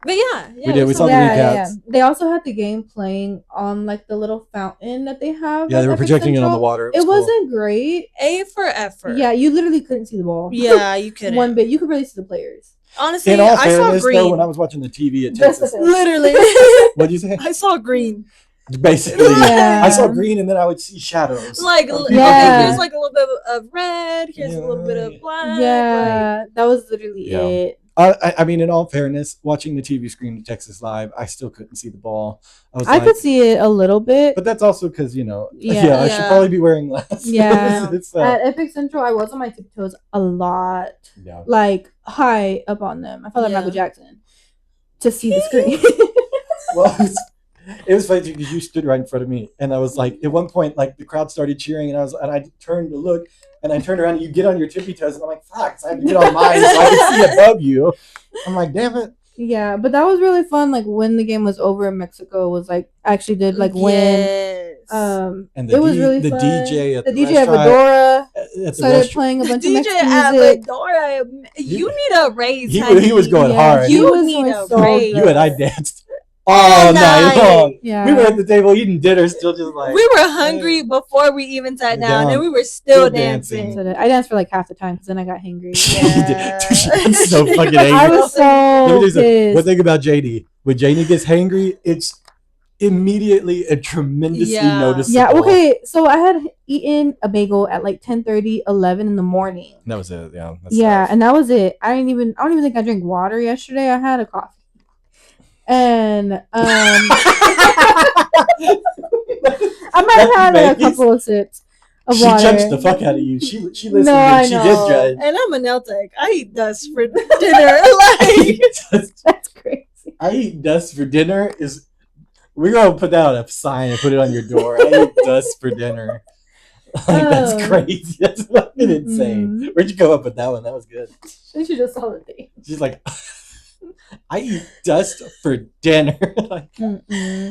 But yeah, we did. We saw the recaps. Yeah. They also had the game playing on like the little fountain that they have. Yeah, they were projecting it on the water. It wasn't great. A for effort. Yeah, you literally couldn't see the ball. Yeah, you couldn't. One bit. You could really see the players. Honestly, in all I saw green. Though, when I was watching the TV at Texas, literally. What'd you say? I saw green. Basically, I saw green and then I would see shadows. Like, okay, here's like a little bit of red. Here's a little bit of black. Yeah, that was literally it. I mean, in all fairness, watching the TV screen of Texas Live, I still couldn't see the ball. I could see it a little bit, but that's also because I should probably be wearing glasses. Yeah, at Epic Central, I was on my tiptoes a lot, like high up on them. I felt like Michael Jackson to see the screen. Well, it was funny because you stood right in front of me, and I was like, at one point, like the crowd started cheering, and I turned to look. And I turned around and you get on your tippy toes and I'm like, fuck, so I had to get on mine so I could see above you. I'm like, damn it. Yeah, but that was really fun. Like when the game was over in Mexico was like actually did like win. And it was really the fun. DJ at the DJ at Fedora started playing a bunch of Mexican music. Fedora, you need a raise. He was going hard. You need a raise. You and I danced all night long. Yeah. We were at the table eating dinner, still just like we were hungry before we even sat down, and we were still dancing. So I danced for like half the time because then I got hangry. Yeah. She's so fucking angry. I was so pissed. One thing about JD, when JD gets hangry, it's immediately and tremendously noticeable. Yeah. Okay. So I had eaten a bagel at like 10:30, 11 in the morning. That was it. Yeah. Yeah, and that was it. I don't even think I drank water yesterday. I had a coffee. And I might have had like a couple of sips of water. She judged the fuck out of you. She listened. No, and she did judge. And I'm a nail tech. I eat dust for dinner. Like that's crazy. I eat dust for dinner we're gonna put that on a sign and put it on your door. I eat dust for dinner. Like that's Oh. crazy. That's fucking insane. Where'd you go up with that one? That was good. She just saw the thing. She's like, I eat dust for dinner. Like,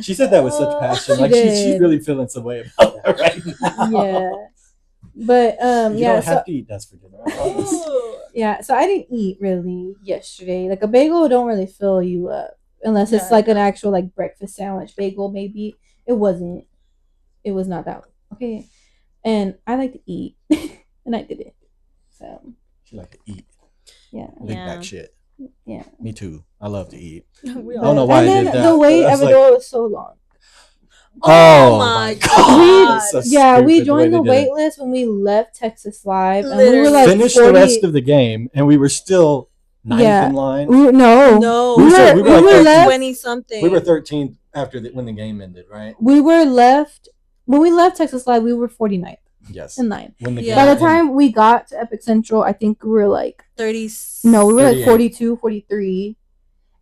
she said that with such passion. Like she's really feeling some way about that right now. Yeah. But You don't have to eat dust for dinner. Yeah, so I didn't eat really yesterday. Like a bagel don't really fill you up unless it's like an actual like breakfast sandwich bagel. Maybe it wasn't. It was not that one. Okay, and I like to eat, and I didn't. So she like to eat. Yeah. Big back shit. Yeah. Me too. I love to eat. I don't know why I did that. The wait at the door was so long. Oh my god! So we joined the wait list when we left Texas Live, and Literally. we were like finished the rest of the game, and we were still ninth in line. No, we were like left 20 something. We were 13th after when the game ended, right? We were left when we left Texas Live. We were 49th. Yes, in line. When the By the time we got to Epic Central, I think we were like 30. No, we were like 42, 43.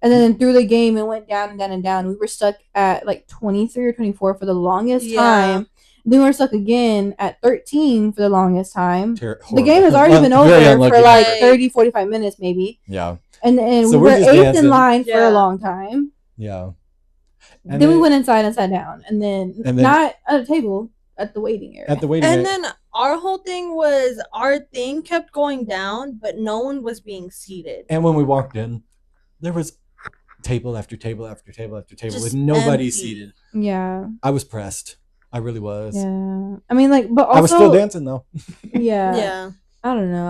And then through the game, it went down and down and down. We were stuck at like 23 or 24 for the longest time. Then we were stuck again at 13 for the longest time. The game has already been over for like 30, 45 minutes maybe. Yeah. And so we were 8th in line for a long time. Yeah. And then we went inside and sat down. And then not at a table, at the waiting area. And then our whole thing was our thing kept going down, but no one was being seated. And when we walked in, there was table after table after table after table with nobody seated. Yeah. I was pressed. I really was. Yeah. I mean, like, but also I was still dancing though. Yeah. Yeah. I don't know.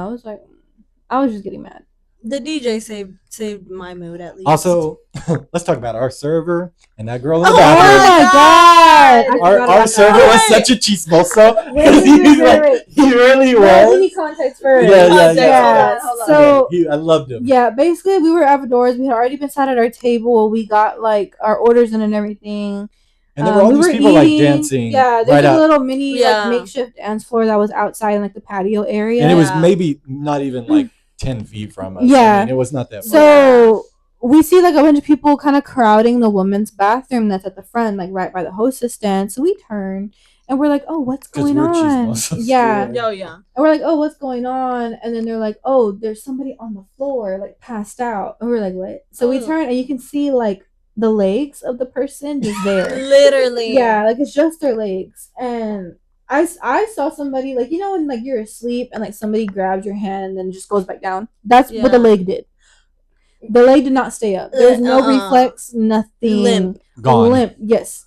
I was just getting mad. The DJ saved my mood at least. Also, let's talk about our server and that girl in the bathroom. Oh my god! Our server was such a chismoso. He really was. We need context first. Yeah. So I loved him. Yeah, basically we were outdoors. We had already been sat at our table. We got like our orders in and everything. And there were all these people like dancing. Yeah, there's a little mini like makeshift dance floor that was outside in like the patio area. And it was maybe not even like 10 feet from us. Yeah. I mean, it was not that far. So we see like a bunch of people kind of crowding the women's bathroom that's at the front, like right by the hostess stand. So we turn and we're like, oh, what's going on? Yeah. And we're like, oh, what's going on? And then they're like, oh, there's somebody on the floor, like passed out. And we're like, what? So we turn and you can see like the legs of the person just there. Literally. Yeah, like it's just their legs. And I saw somebody like, you know, when like you're asleep and like somebody grabs your hand and then just goes back down. That's what the leg did. The leg did not stay up. There's no reflex, nothing. Limp. Gone. Limp, yes.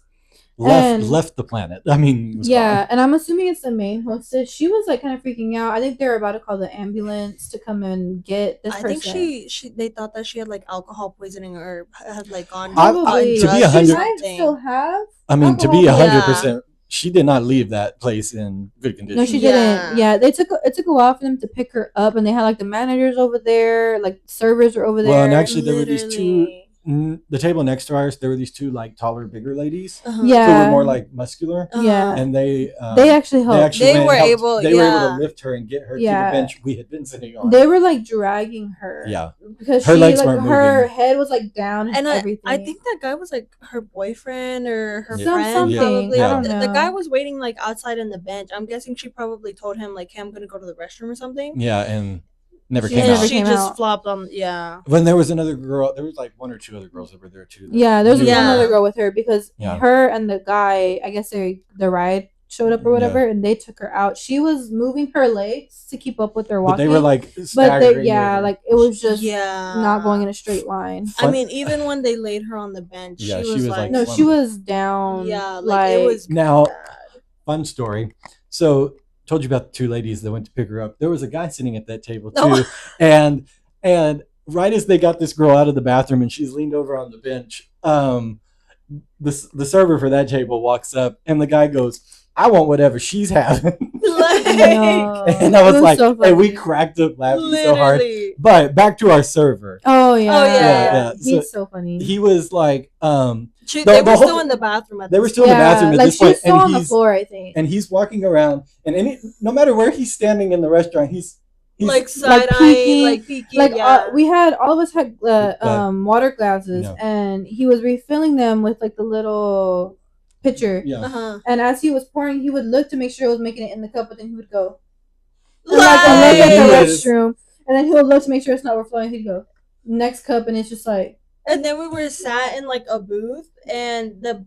Left the planet. I mean, yeah, and I'm assuming it's the main hostess. She was like kind of freaking out. I think they're about to call the ambulance to come and get this person. I think they thought that she had like alcohol poisoning or had like gone probably to be 100. She might still have. I mean, to be 100%. She did not leave that place in good condition. No, she didn't. Yeah, it took a while for them to pick her up, and they had like the managers over there, like servers were over there. Well, and actually, there were these two. The table next to ours, there were these two like taller, bigger ladies. Yeah, who were more like muscular. Yeah, and they actually helped. They were able to lift her and get her to the bench we had been sitting on. They were like dragging her. Yeah, because her legs weren't her moving. head was like down and everything. I think that guy was like her boyfriend or her friend. Something. Probably. I don't know. The guy was waiting like outside in the bench. I'm guessing she probably told him like, "Hey, I'm gonna go to the restroom or something." Yeah, and never came out. She just flopped on. When there was another girl, there was like one or two other girls that were there too. Yeah, there was one other girl with her because her and the guy, I guess the ride showed up or whatever, and they took her out. She was moving her legs to keep up with their walking. But they were like, like it was just not going in a straight line. I mean, even when they laid her on the bench, she was like no, she was down. Yeah, like it was now. Fun story. So. Told you about the two ladies that went to pick her up. There was a guy sitting at that table too, and right as they got this girl out of the bathroom and she's leaned over on the bench, the server for that table walks up and the guy goes, "I want whatever she's having." And I was like, so "Hey, we cracked up laughing so hard." But back to our server. Oh yeah. He's so funny. He was like, they were still in the bathroom. They were still in the bathroom at this point, and on the floor, I think. And he's walking around, and no matter where he's standing in the restaurant, he's like side eyeing, like peeking. Like we had all of us had water glasses, and he was refilling them with like the little pitcher. Yeah. And as he was pouring, he would look to make sure it was making it in the cup, but then he would go and Like, look at the Like- restroom, and then he would look to make sure it's not overflowing. He'd go next cup, and it's just like. and then we were sat in like a booth, and the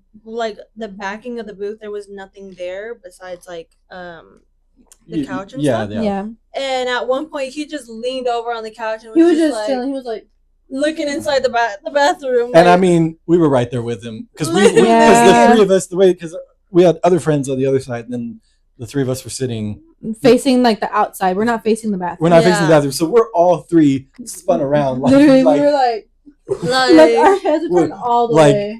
backing of the booth, there was nothing there besides like the couch and stuff. Yeah. And at one point, he just leaned over on the couch and He was just like, chilling. He was like looking inside the bathroom. And like, I mean, we were right there with him because Yeah. the three of us, because we had other friends on the other side, and then the three of us were sitting facing like the outside. We're not facing the bathroom. We're not facing the bathroom, so we're all three spun around. Literally, we were like our heads were turned all the way.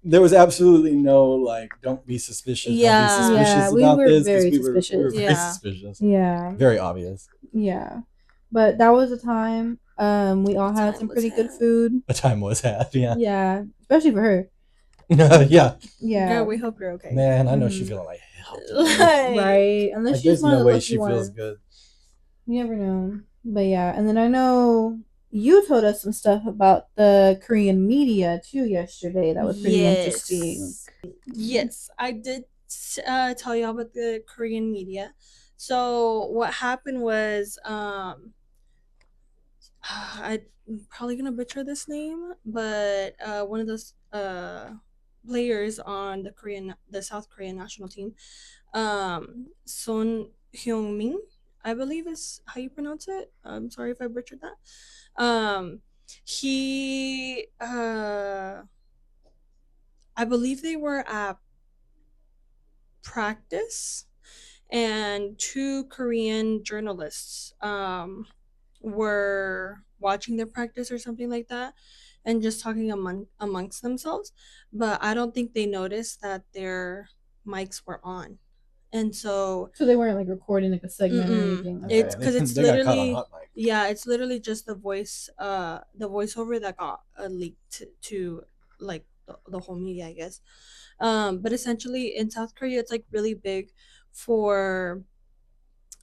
There was absolutely no like, don't be suspicious. Yeah. Don't be suspicious Yeah, we about were this. 'Cause very we were suspicious. very Yeah. suspicious. Yeah, Very obvious. yeah. But that was a time. We all had Time some was pretty good had. food. A time was had. Yeah. Yeah, especially for her. Yeah. Yeah, Girl, we hope you're okay. Man, I know she's Mhm. feeling like hell. right. Unless Like, she's there's one of no the way lucky she ones. feels good. You never know. But yeah, and then I know you told us some stuff about the Korean media too yesterday. That was pretty interesting. Yes, I did tell y'all about the Korean media. So what happened was, I'm probably gonna butcher this name, but one of those players on the South Korean national team, Son Hyung-min, I believe is how you pronounce it. I'm sorry if I butchered that. He, I believe they were at practice, and two Korean journalists were watching their practice or something like that, and just talking amongst themselves. But I don't think they noticed that their mics were on, and so they weren't like recording like a segment or anything. Okay. It's because it's They got caught on literally hot mic. yeah, it's literally just the voiceover that got leaked to like the whole media, I guess. But essentially in South Korea, it's like really big for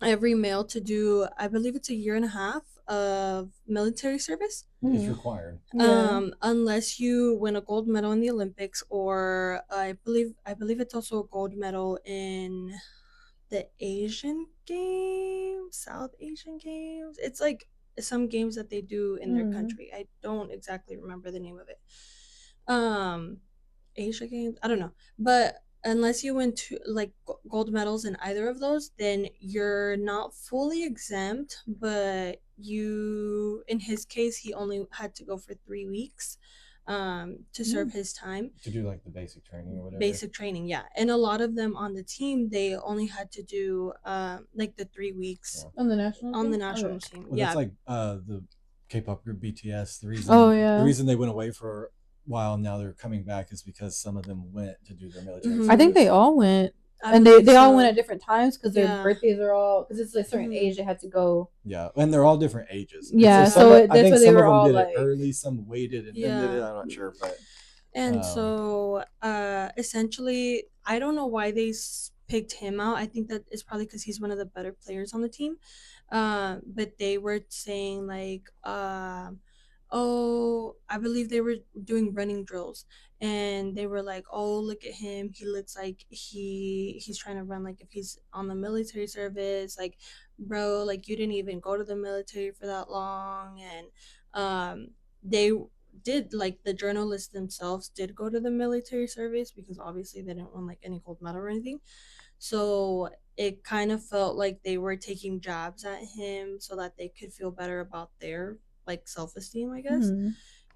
every male to do, I believe it's a year and a half of military service. It's required. Unless you win a gold medal in the Olympics, or I believe it's also a gold medal in the Asian games, South Asian games. It's like some games that they do in their country. I don't exactly remember the name of it. Asia games, I don't know. But unless you win two like gold medals in either of those, then you're not fully exempt. But in his case, he only had to go for 3 weeks to serve his time, to do like the basic training or whatever. Basic training, yeah. And a lot of them on the team, they only had to do like the 3 weeks on the national team. Well, yeah, it's like the K-pop group BTS. The reason they went away for a while, now they're coming back, is because some of them went to do their military service. I think they all went. And they all went at different times because their birthdays are all, because it's a certain age they had to go. Yeah, and they're all different ages. Yeah, so that's why they were all did like it early, some waited and then did it. I'm not sure, but and so essentially, I don't know why they picked him out. I think that it's probably because he's one of the better players on the team. But they were saying like, oh, I believe they were doing running drills, and they were like, oh, look at him, he looks like he's trying to run like if he's on the military service, like, bro, like you didn't even go to the military for that long. And they did, like, the journalists themselves did go to the military service, because obviously they didn't win like any gold medal or anything. So it kind of felt like they were taking jabs at him so that they could feel better about their like self-esteem, I guess.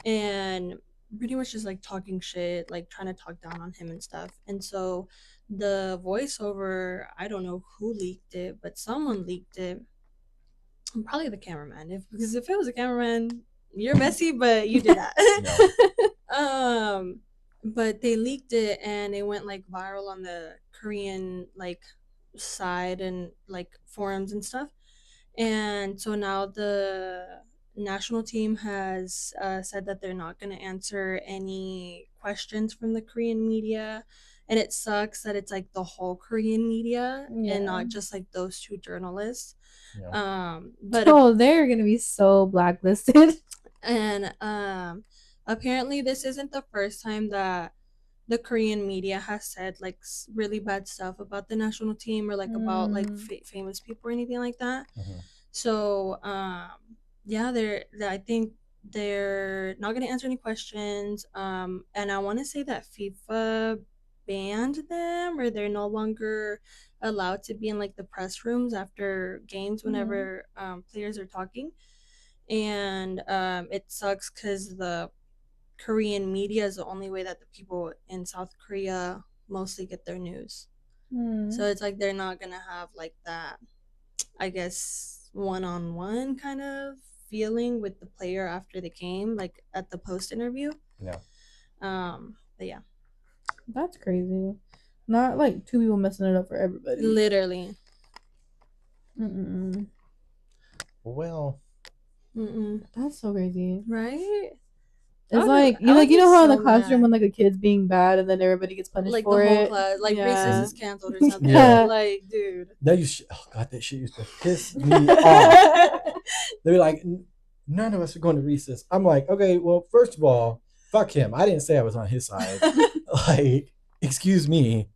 And pretty much just like talking shit, like trying to talk down on him and stuff. And so the voiceover, I don't know who leaked it, but someone leaked it. Probably the cameraman, because if it was a cameraman, you're messy, but you did that. But they leaked it and it went like viral on the Korean like side and like forums and stuff. And so now the national team has said that they're not going to answer any questions from the Korean media. And it sucks that it's like the whole Korean media and not just like those two journalists. But they're gonna be so blacklisted. And apparently this isn't the first time that the Korean media has said like really bad stuff about the national team or like about like famous people or anything like that. Mm-hmm. So yeah, I think they're not going to answer any questions. And I want to say that FIFA banned them, or they're no longer allowed to be in like the press rooms after games whenever players are talking. And it sucks because the Korean media is the only way that the people in South Korea mostly get their news. So it's like they're not gonna have like that, I guess, one-on-one kind of feeling with the player after the game, like at the post interview. Yeah. But yeah, That's crazy. Not like two people messing it up for everybody. literally. Mm-mm. Well, That's so crazy. Right? It's like you know how in the classroom when like a kid's being bad and then everybody gets punished like for the whole it. class, like recess is canceled or something. Yeah. Like, dude. That used oh god, that shit used to piss me off. They were like, none of us are going to recess. I'm like, okay, well, first of all, fuck him. I didn't say I was on his side. Like, excuse me.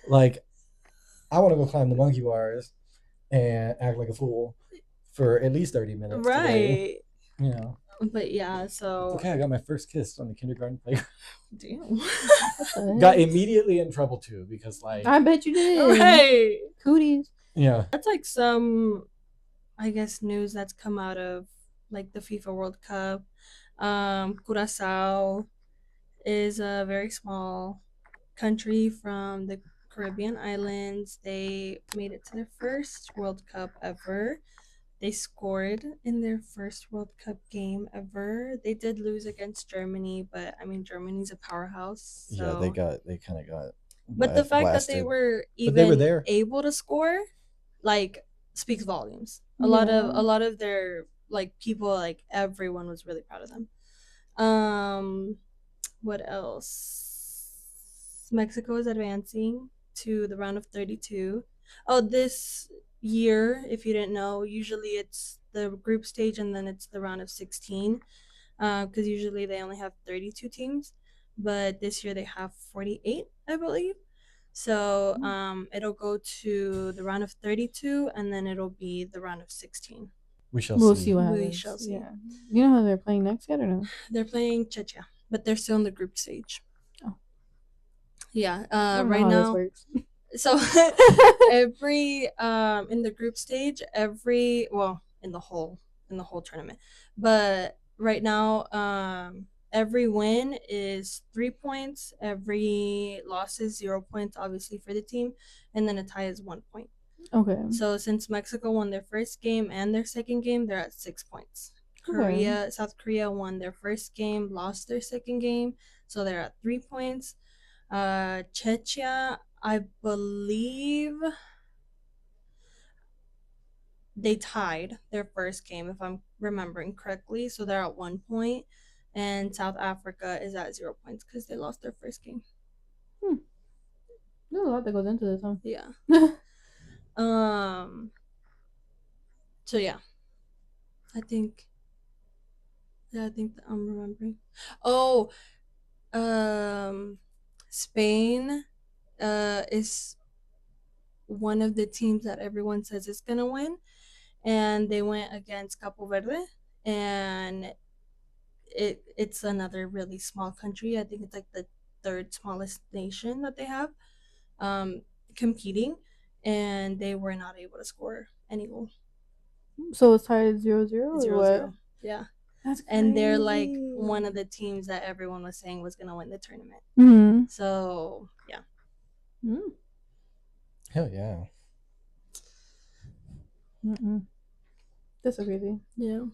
Like, I want to go climb the monkey bars and act like a fool for at least 30 minutes today. Right. You know. But yeah, so It's okay, I got my first kiss on the kindergarten playground. damn. Got immediately in trouble too because like I bet you did. Right. Cooties. Yeah. That's like some, I guess, news that's come out of like the FIFA World Cup. Curacao is a very small country from the Caribbean islands. They made it to their first World Cup ever. They scored in their first World Cup game ever. They did lose against Germany, but I mean Germany's a powerhouse. So. Yeah, they kind of got. But the fact blasted. that they were even they were there. able to score, like, speaks volumes. A lot of their like people, like everyone was really proud of them. What else? Mexico is advancing to the round of 32. Oh, this year, if you didn't know, usually it's the group stage and then it's the round of 16. Because usually they only have 32 teams, but this year they have 48, I believe. So it'll go to the round of 32, and then it'll be the round of 16. We'll see what happens. We shall see. Yeah. You know how they're playing next yet or no? They're playing Czechia, but they're still in the group stage. Oh. Yeah. Right now. So every in the group stage, in the whole tournament, but right now every win is 3 points, every loss is 0 points, obviously for the team, and then a tie is 1 point. Okay. So since Mexico won their first game and their second game, they're at 6 points. South Korea won their first game, lost their second game, so they're at 3 points. Czechia, I believe they tied their first game, if I'm remembering correctly, so they're at 1 point. And South Africa is at 0 points because they lost their first game. There's a lot that goes into this, huh? Yeah. So yeah, I think that I'm remembering. Oh, Spain is one of the teams that everyone says is gonna win, and they went against Capo Verde, and it's another really small country. I think it's like the third smallest nation that they have competing, and they were not able to score any goal. So it's tied 0-0 or what? 0-0. Yeah. That's crazy. And they're like one of the teams that everyone was saying was gonna win the tournament. Mm-hmm. So yeah. Hell yeah. That's so crazy. Yeah.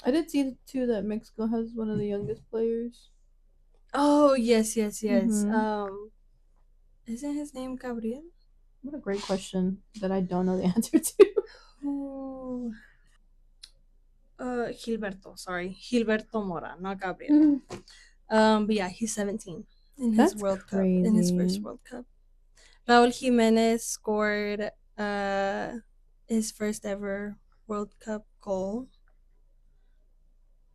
I did see too that Mexico has one of the youngest players. Oh yes. Mm-hmm. Isn't his name Gabriel? What a great question that I don't know the answer to. Oh. Gilberto Mora, not Gabriel. But yeah, he's 17 in his World Cup, in his first World Cup. Raul Jimenez scored his first ever World Cup goal,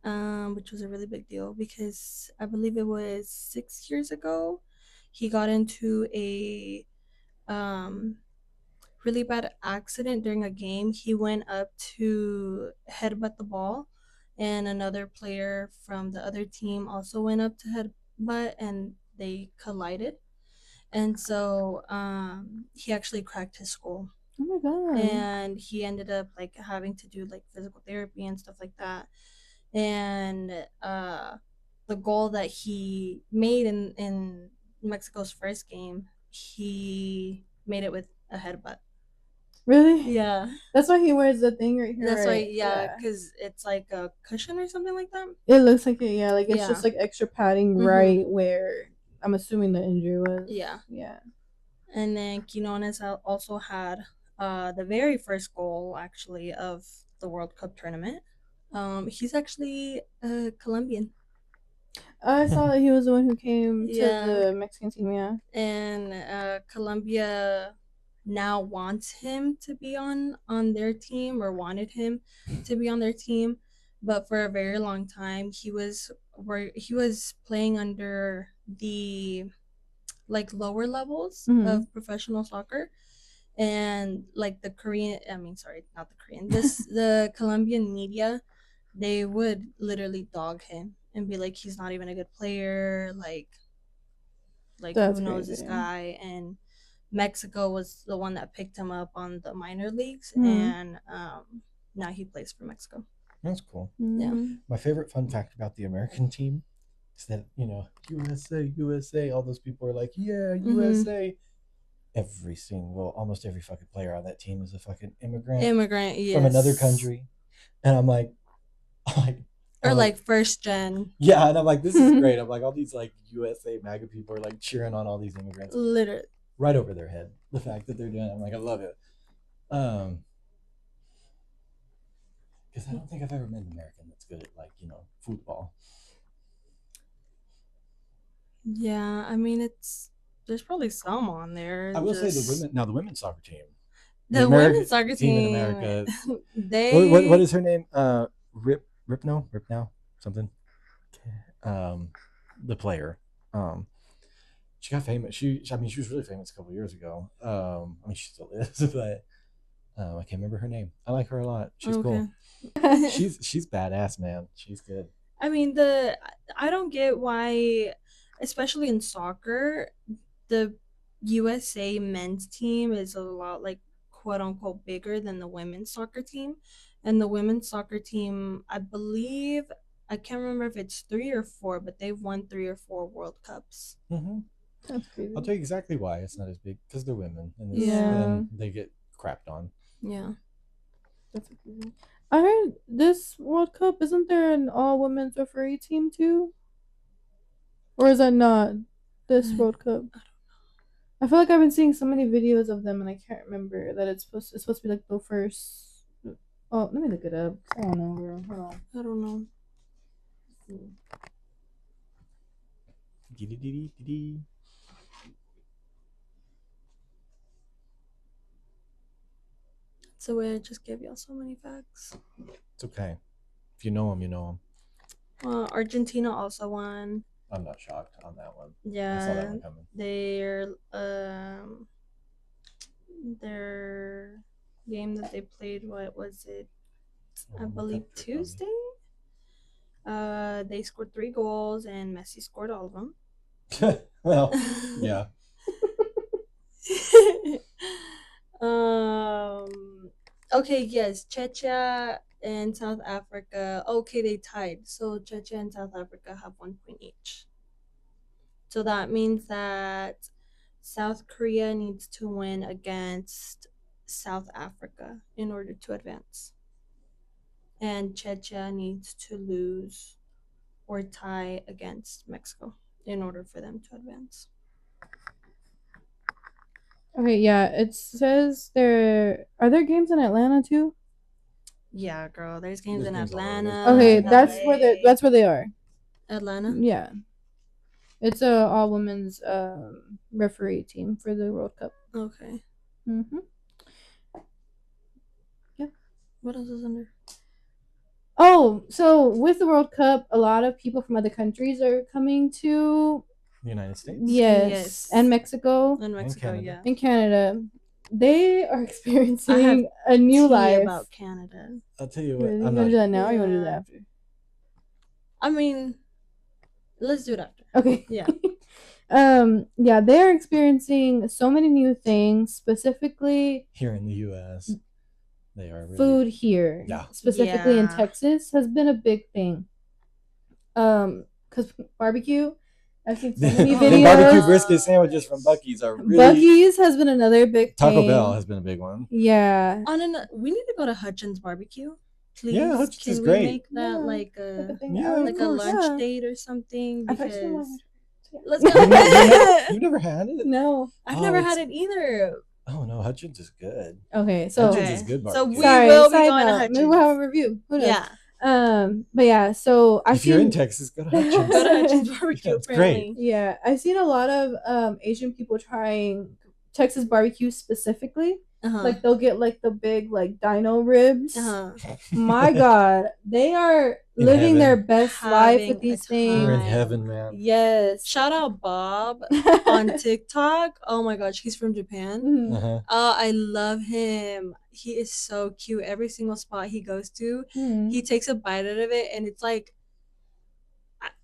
which was a really big deal because I believe it was 6 years ago he got into a really bad accident during a game. He went up to headbutt the ball, and another player from the other team also went up to headbutt, and they collided. And so he actually cracked his skull, Oh my god. and he ended up like having to do like physical therapy and stuff like that. And the goal that he made in Mexico's first game, he made it with a headbutt. Really? Yeah. That's why he wears the thing right here. That's why, right? yeah, because it's like a cushion or something like that. It looks like it, yeah. Like it's Yeah. just like extra padding right where I'm assuming the injury was. Yeah. Yeah. And then Quinones also had the very first goal, actually, of the World Cup tournament. He's actually Colombian. I saw that he was the one who came Yeah. to the Mexican team, yeah. And Colombia now wants him to be on their team, or wanted him to be on their team, but for a very long time he was playing under the like lower levels of professional soccer, and like the Korean, I mean, sorry, not the Korean, the Colombian media, they would literally dog him and be like, he's not even a good player, like That's who knows crazy. this guy. And Mexico was the one that picked him up on the minor leagues, and now he plays for Mexico. That's cool. Yeah. My favorite fun fact about the American team is that, USA, USA, all those people are like, yeah, USA. Almost every fucking player on that team is a fucking immigrant. Yes. From another country. And I'm like, or like first gen. Yeah, and I'm like, this is great. I'm like, all these like USA MAGA people are like cheering on all these immigrants. Literally. Right over their head. The fact that they're doing it, I'm like, I love it. Because I don't think I've ever met an American that's good at like, football. Yeah, I mean, there's probably some on there. I will say the women's soccer team. The women's soccer team in America. They what is her name? Rip now something. The player. She got famous. She was really famous a couple years ago. I mean, she still is, but I can't remember her name. I like her a lot. She's cool. She's badass, man. She's good. I mean, I don't get why, especially in soccer, the USA men's team is a lot like quote unquote bigger than the women's soccer team. And the women's soccer team, I believe, I can't remember if it's 3 or 4, but they've won 3 or 4 World Cups. That's crazy. I'll tell you exactly why it's not as big, because they're women, and and they get crapped on. Yeah. That's crazy. I heard this World Cup, isn't there an all women's referee team too? Or is that not this World Cup? I feel like I've been seeing so many videos of them, and I can't remember that it's supposed to be like the first. Oh, let me look it up. I don't know, girl. Hold on. I don't know. So I just gave y'all so many facts. It's okay. If you know them, you know them. Argentina also won. I'm not shocked on that one. Yeah, I saw that one coming. Their game that they played, what was it? I believe Tuesday. They scored 3 goals, and Messi scored all of them. Well, yeah. Okay, yes, Czechia and South Africa. Okay, they tied. So Czechia and South Africa have 1 point each. So that means that South Korea needs to win against South Africa in order to advance. And Czechia needs to lose or tie against Mexico in order for them to advance. Okay, yeah, it says are there games in Atlanta too? Yeah, girl, there's games in Atlanta. Okay, that's where they are. Atlanta? Yeah. It's a all women's referee team for the World Cup. Okay. Yeah. What else is under? Oh, so with the World Cup, a lot of people from other countries are coming to The United States. Yes, and Mexico In Mexico, Canada. yeah. and Canada. They are I have experiencing a new Tea life. about Canada. I'll tell you what. Really? You I'm want to do not. that now or you want to do that Yeah. after? I mean, let's do it after. Okay. Yeah. Yeah, they're experiencing so many new things, specifically Here in the U.S., they are really. food here. Yeah. Specifically in Yeah. Texas has been a big thing. Because barbecue, I've seen so many Oh, The videos. barbecue brisket sandwiches from Buc-ee's are really. Buc-ee's has been another big Taco thing. Bell has been a big one. Yeah. We need to go to Hutchins Barbecue. Please. Yeah, Hutchins Can is we great. make that Yeah, like like a a thing. Yeah, Oh, of like a course. lunch Yeah. date or something? I've actually Because wanted to- let's Yeah. go. You've never had it? No. I've Oh, never it's- had it either. Oh no, Hutchins is good. Okay, so Hutchins is good So barbecue. we sorry, will be side going to note. Maybe we'll Hutchins. have a review. Who knows? Yeah. But yeah, so I've If you're in seen Texas, go to Hutchins. Go to Hutchins Barbecue. Yeah, it's apparently. yeah, I've seen a lot of Asian people trying Texas barbecue specifically. Uh-huh. Like they'll get like the big like dino ribs. Uh-huh. My God, they are In living their heaven. best life Having with a these time. You're in things. heaven, man. Yes. Shout out Bob on TikTok. Oh my gosh, he's from Japan. Mhm. Uh-huh. I love him. He is so cute. Every single spot he goes to, Mhm. he takes a bite out of it, and it's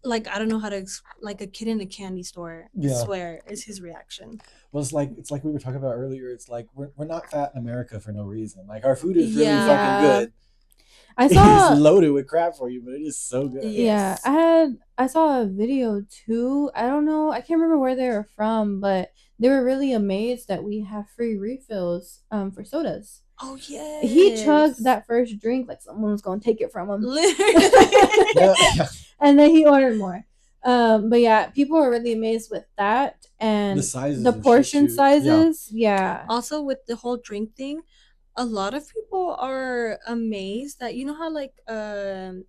like I don't know how to like a kid in a candy store. Yeah. I swear is his reaction. Well, it's like we were talking about earlier. It's like we're not fat in America for no reason. Like our food is really Yeah. fucking good. I It's saw loaded with crap for you, but it is so good. yeah, Yes. I saw a video too. I don't know, I can't remember where they were from, but they were really amazed that we have free refills for sodas. Oh yeah. He chugged that first drink like someone was gonna take it from him. Literally. Yeah. And then he ordered more. But yeah, people are really amazed with that and The sizes, the and shit, portion too. Yeah. sizes. Yeah. Also with the whole drink thing, a lot of people are amazed that you know how like the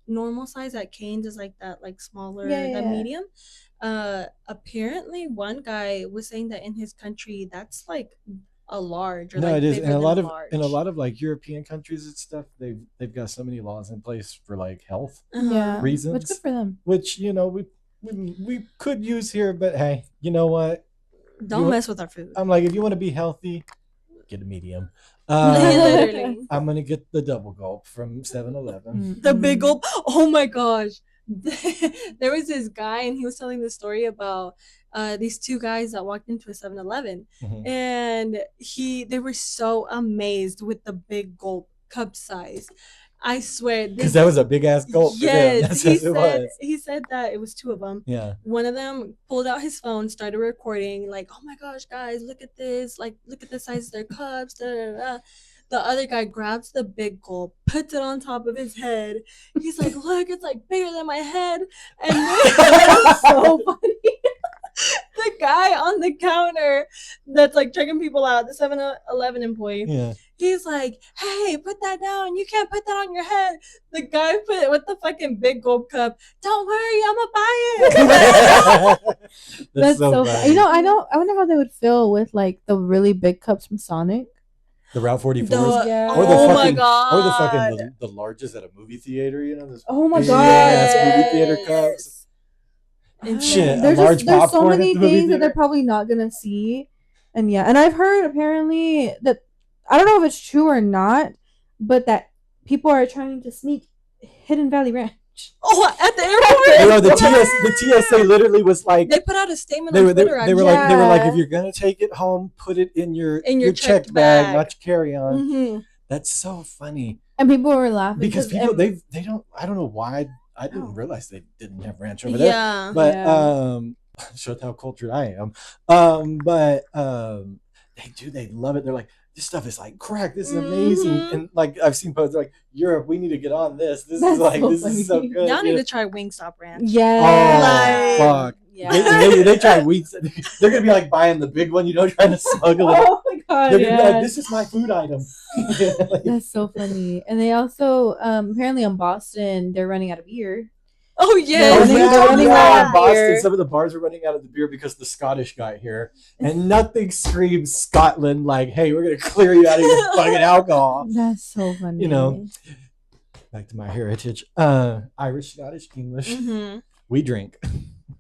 normal size at Cane's is like that like smaller Yeah. medium. Apparently one guy was saying that in his country that's like a large or No, like it is, bigger and a than lot of large. in a lot of like European countries and stuff, they've got so many laws in place for like health, Yeah. reasons. Which good for them. which we could use here, but hey, you know what? Don't you- mess with our food. I'm like, if you want to be healthy, get a medium. Literally. I'm gonna get the double gulp from 7-Eleven. The big Mhm. gulp. Oh my gosh. There was this guy and he was telling the story about these two guys that walked into a 7-Eleven Mhm. and they were so amazed with the big gulp cup size. I swear Because that was a big ass gulp. yes, for them. That's what it was. he said that it was two of them. Yeah. One of them pulled out his phone, started recording, like, oh my gosh, guys, look at this. Like, look at the size of their cups. Da, da, da. The other guy grabs the big gulp, puts it on top of his head. He's like, look, it's like bigger than my head. And That's so funny. the guy on the counter that's like checking people out, the 7-Eleven employee, Yeah. he's like, hey, put that down. You can't put that on your head. The guy put it with the fucking big gulp cup. Don't worry, I'm gonna buy it. That's so funny. funny. You know, I wonder how they would feel with like the really big cups from Sonic. The Route 44s. Yeah. Or the oh my fucking, god. Or the fucking the largest at a movie theater, you know? Those Oh my big god. ass movie theater cups. And Shit, a There's large there's so popcorn many at the movie things that theater. they're probably not gonna see. And yeah, and I've heard apparently that I don't know if it's true or not, but that people are trying to sneak Hidden Valley Ranch. Oh, at the airport. No, the TSA literally was like, They put out a statement they on were Twitter. they were like Yeah. if you're gonna take it home, put it in your In checked checked bag, bag. not your carry on. Mm-hmm. That's so funny And people were laughing because people ev- they don't. I don't know why. I didn't Oh. realize they didn't have ranch over there. Yeah. But Yeah. shows how cultured I am. But they do. They love it. They're like, this stuff is like crack. This is amazing. Mhm. And like I've seen posts like, Europe, we need to get on this. This That's is like so this is so funny. good. Y'all you need know? to try Wingstop Ranch. Yeah. Oh, fuck. Yeah. They try weeds. They're gonna be like buying the big one, trying to smuggle it. Oh my god, They're gonna be yeah. like, this is my food item. Like, That's so funny. And they also apparently in Boston they're running out of beer. Oh oh, yeah. running- yeah, they're running yeah, out in of Boston, beer. some of the bars are running out of the beer because the Scottish got here, and nothing screams Scotland like, "Hey, we're gonna clear you out of your fucking alcohol." That's so funny. You know. Back to my heritage, Irish, Scottish, English. Mm-hmm. We drink.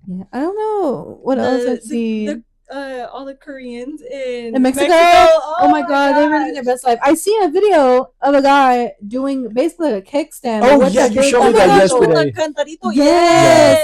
Yeah, I don't know what else I've seen. All the Koreans in In Mexico? Oh, my god, they're living their best life. I seen a video of a guy doing basically a kickstand. Oh, with yeah, a you big showed me Oh my that gosh, cantazo. with yesterday. the cantarito. Yes.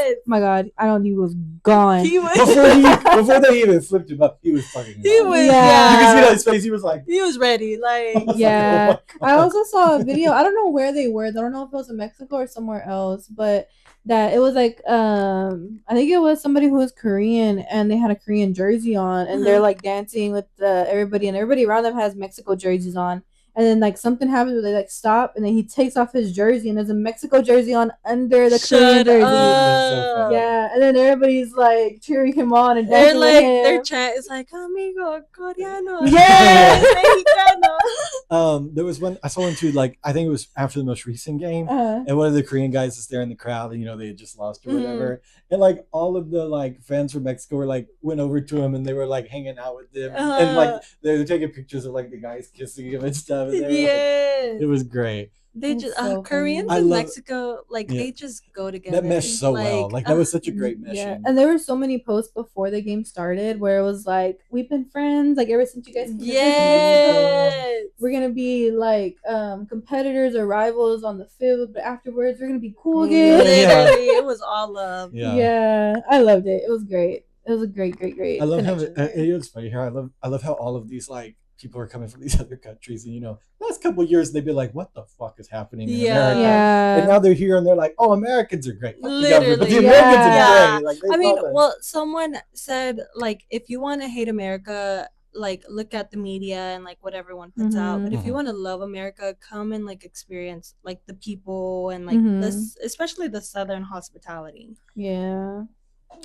Yes. Oh my god, I don't. He was gone. He was. Before they even flipped him up, he was fucking He gone. was. Yeah. You can see it on his face. He was like, He was ready. Like. I was like, Yeah. oh my I God. also saw a video. I don't know where they were. I don't know if it was in Mexico or somewhere else, but that it was like I think it was somebody who was Korean and they had a Korean jersey on and they're like dancing with everybody and everybody around them has Mexico jerseys on. And then like something happens where they like stop and then he takes off his jersey and there's a Mexico jersey on under the Korean jersey. That's so funny. Yeah, and then everybody's like cheering him on and They're dancing like with him. their chant is like amigo coreano. Yes! Mexicano. There was one I saw one too. Like I think it was after the most recent game, and one of the Korean guys is there in the crowd, and they had just lost or whatever, and like all of the like fans from Mexico were like went over to him and they were like hanging out with him, and like they were taking pictures of like the guys kissing him and stuff. And Yeah. it was great. They It's just so Koreans funny. and Mexico, like they just go together. That meshed so well. Like that was such a great meshing. Yeah, and there were so many posts before the game started where it was like, "We've been friends like ever since you guys came to Mexico. Yes. We're gonna be like competitors or rivals on the field, but afterwards we're gonna be cool again." Literally, it was all love. Yeah, I loved it. It was great. It was a great I love how connection there. it was funny here. I love how all of these like people are coming from these other countries, and last couple of years they've been like, "What the fuck is happening in America?" Yeah. And now they're here and they're like, "Oh, Americans are great." Fuck the government, but the Literally. Americans Yeah. are great. Like, they I mean, love us. well, someone said like if you want to hate America, like look at the media and like what everyone puts out. But if you want to love America, come and like experience like the people and like this, especially the Southern hospitality. Yeah.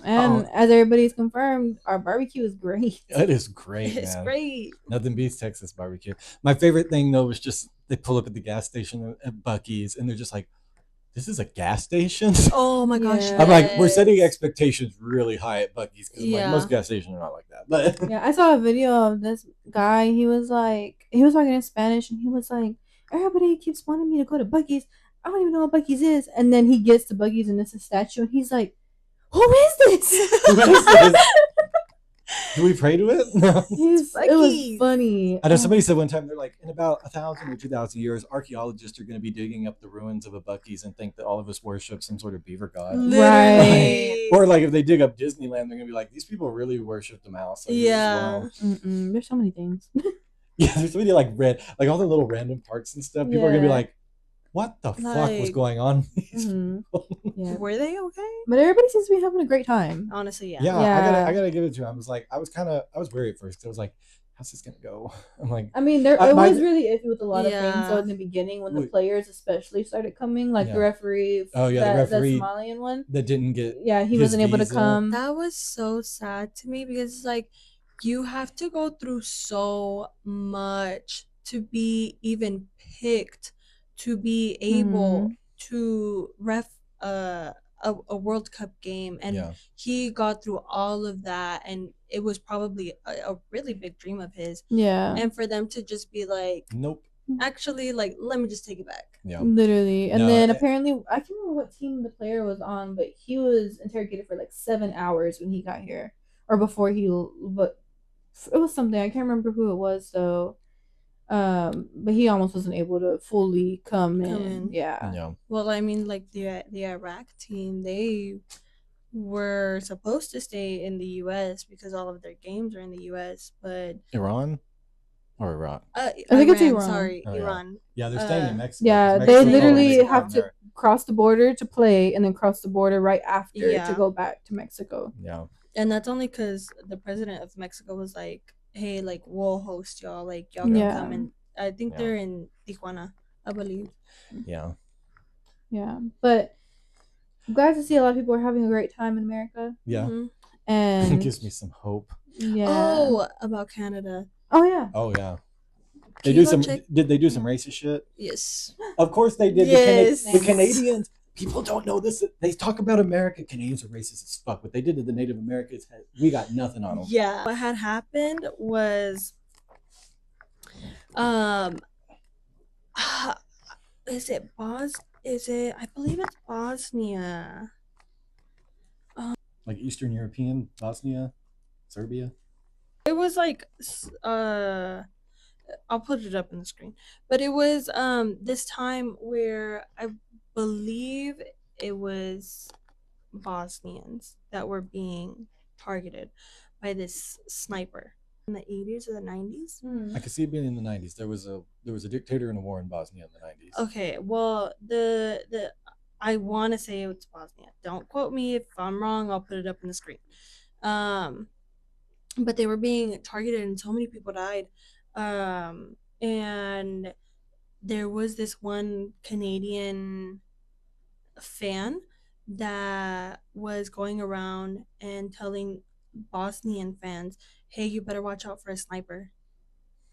And as everybody's confirmed, our barbecue is great. It is great, It's man. great. Nothing beats Texas barbecue. My favorite thing though was just they pull up at the gas station at Buc-ee's and they're just like, "This is a gas station?" Oh my gosh. Yeah. I'm like, we're setting expectations really high at Buc-ee's because like Yeah. most gas stations are not like that. But Yeah, I saw a video of this guy. He was talking in Spanish and he was like, "Everybody keeps wanting me to go to Buc-ee's. I don't even know what Buc-ee's is." And then he gets to Buc-ee's and it's a statue and he's like, "Who is this?" who is this? Do we pray to it? No. It was funny. I know somebody said one time they're like, in about 1,000 or 2,000 years, archaeologists are going to be digging up the ruins of a Buc-ee's and think that all of us worship some sort of beaver god. Literally. Or like if they dig up Disneyland, they're going to be like, these people really worship the mouse. Like, Yeah. There's so many things. Yeah, there's so many like all the little random parks and stuff. People are going to be like, what the fuck was going on? Yeah. Were they okay? But everybody seems to be having a great time. Honestly, yeah. Yeah. I gotta give it to him. I was worried at first. I was like, how's this gonna go? I'm like, I mean, it was really iffy with a lot of things. So in the beginning, when the players especially started coming, like the referee, the referee, the Somalian one that didn't get, he wasn't able to come. That was so sad to me because it's like you have to go through so much to be even picked to be able to ref a World Cup game, and he got through all of that, and it was probably a really big dream of his. Yeah. And for them to just be like, nope. Actually, like, let me just take it back. Yeah. Literally. And then apparently, I can't remember what team the player was on, but he was interrogated for like 7 hours when he got here, or before but it was something I can't remember who it was though. But he almost wasn't able to fully come in. Yeah. Well, I mean, like the Iraq team, they were supposed to stay in the U.S. because all of their games are in the U.S. But Iran or Iraq? I think it's Iran. Sorry, Iran. Yeah, they're staying in Mexico. Yeah, they literally have to cross the border to play, and then cross the border right after to go back to Mexico. Yeah. And that's only because the president of Mexico was like, hey, like, we'll host y'all. Like, y'all can come. And I think they're in Tijuana, I believe. Yeah. Yeah. But I'm glad to see a lot of people are having a great time in America. Yeah. And it gives me some hope. Yeah. Oh, about Canada. Oh, yeah. Oh, yeah. Did they do some racist shit? Yes. Of course they did. Yes. The Canadians, people don't know this. They talk about America. Canadians are racist as fuck. What they did to the Native Americans, we got nothing on them. Yeah. What had happened was, I believe it's Bosnia. like Eastern European, Bosnia, Serbia. It was like I'll put it up in the screen. But it was this time where I believe it was Bosnians that were being targeted by this sniper in the 80s or the 90s. I could see it being in the 90s. There was a dictator and a war in Bosnia in the 90s. Okay, well the I want to say it's Bosnia. Don't quote me if I'm wrong. I'll put it up in the screen. Um, but they were being targeted and so many people died. And there was this one Canadian fan that was going around and telling Bosnian fans, "Hey, you better watch out for a sniper."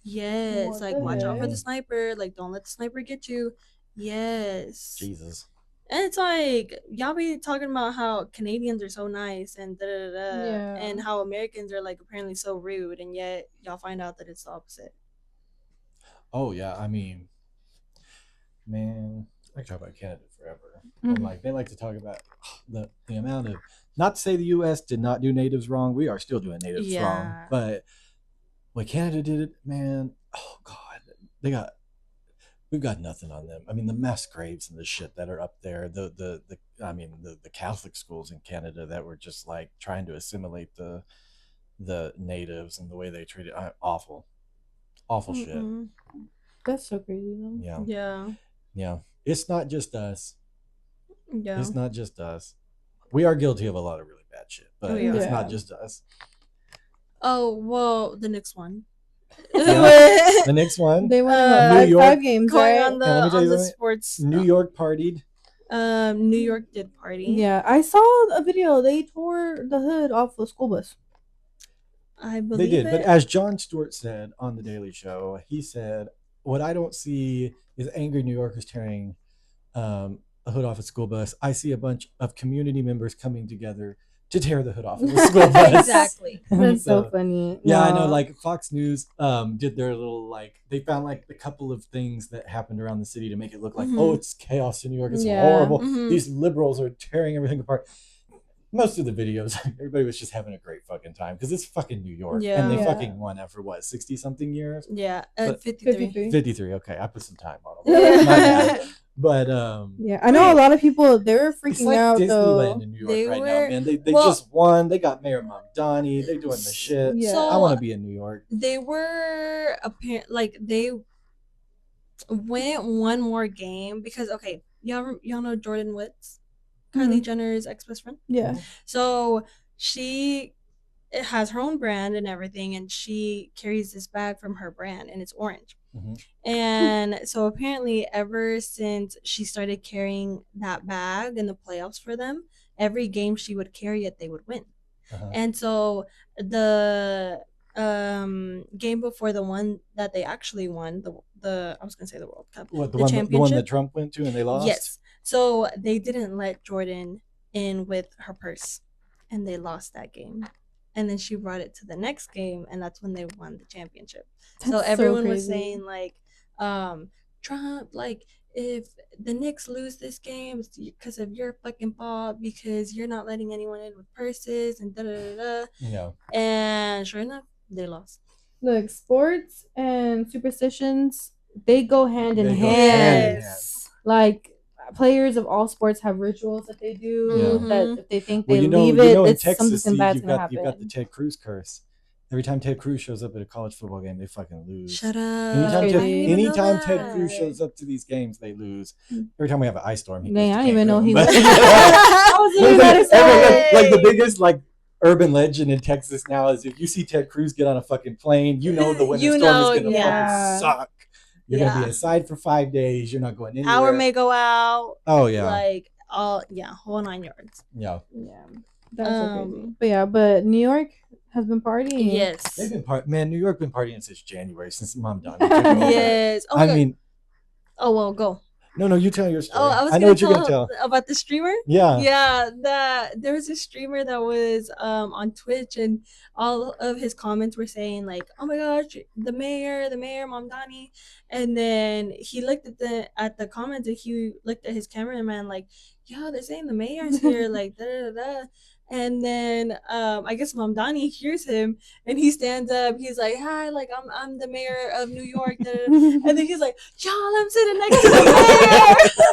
Yes, What like the watch out for the heck? sniper. Like don't let the sniper get you. Yes. Jesus. And it's like y'all be talking about how Canadians are so nice and da da da, Yeah. and how Americans are like apparently so rude, and yet y'all find out that it's the opposite. Oh yeah, I mean, man, I talk about Canada forever. Mhm. And like they like to talk about the amount of, not to say the U.S. did not do natives wrong. We are still doing natives wrong, Yeah. but what Canada did, it, man. Oh God, they got we've got nothing on them. I mean, the mass graves and the shit that are up there. I mean, the Catholic schools in Canada that were just like trying to assimilate the natives and the way they treated awful, awful shit. Mm-mm. That's so crazy though. Yeah, Yeah. yeah. It's not just us. Yeah. It's not just us. We are guilty of a lot of really bad shit, but We are. it's Yeah. not just us. Oh well, the next one. Yeah. The next one, They won New five, York. five games, Going right? on the And let me tell you something. sports. New York partied. New York did party. Yeah, I saw a video. They tore the hood off the school bus. I They believe did, it. but as Jon Stewart said on the Daily Show, he said, "What I don't see is angry New Yorkers tearing a hood off a school bus. I see a bunch of community members coming together to tear the hood off of a school bus." Exactly. That's so funny. Yeah, I know. No. Like Fox News did their little like they found like a couple of things that happened around the city to make it look like, oh, it's chaos in New York. It's Yeah. horrible. Mhm. These liberals are tearing everything apart. Most of the videos, everybody was just having a great fucking time because it's fucking New York, and they Yeah. fucking won after what 60 something years. Yeah. But- 53. 53. Okay, I put some time on them. My bad. But Yeah, I know a lot of people. They were it's freaking like out Disneyland though. in New York They right were- now, man. They well- just won. They got Mayor Mamdani. They're doing the shit. Yeah. So I want to be in New York. they were like they went one more game because okay, y'all know Jordan Woods, Kylie Jenner's ex-best friend. Yeah. So she has her own brand and everything, and she carries this bag from her brand, and it's orange. Mhm. And so apparently, ever since she started carrying that bag in the playoffs for them, every game she would carry it, they would win. Uh-huh. And so the game before the one that they actually won, the I was gonna say the World Cup, What, the the one championship that Trump went to and they lost? Yes. So they didn't let Jordan in with her purse, and they lost that game. And then she brought it to the next game, and that's when they won the championship. So That's so everyone was crazy. saying like, Trump, like if the Knicks lose this game, it's because of your fucking fault, because you're not letting anyone in with purses and da da da da. No. And sure enough, they lost. Look, sports and superstitions, they go hand in They go hand. hand in Yes. Like players of all sports have rituals that they do Yeah. that if they think Well, they you know, leave you it, know, in it's Texas, something bad's you've gonna got happen. you've got the Ted Cruz curse. Every time Ted Cruz shows up at a college football game, they fucking lose. Shut up. Anytime, I Ted, didn't even know anytime Ted that. Cruz shows up to these games, they lose. Every time we have an ice storm, he Dang, goes I to didn't even know he Cancun, was. but- I was literally about to say. like the biggest like urban legend in Texas now is if you see Ted Cruz get on a fucking plane, you know the winter You storm know, is gonna yeah. fucking suck. You're gonna Yeah. be inside for 5 days. You're not going anywhere. Power may go out. Oh yeah, Like all whole 9 yards. yeah. Yeah, that's so crazy. But New York has been partying. Yes. They've been New York been partying since January, since Mom Donnie took over. Yes. Oh, I good. mean, oh well, go. no, you tell your story. Oh, I was know gonna what you're gonna tell. about the streamer. Yeah. Yeah, there was a streamer that was on Twitch, and all of his comments were saying like, "Oh my gosh, the mayor, Mamdani," and then he looked at the comments, and he looked at his cameraman like, "Yo, they're saying the mayor's here," like da da da, And then I guess Mamdani hears him and he stands up. He's like, "Hi, like I'm the mayor of New York." Da, da, da. And then he's like, "Y'all, I'm sitting next to the mayor."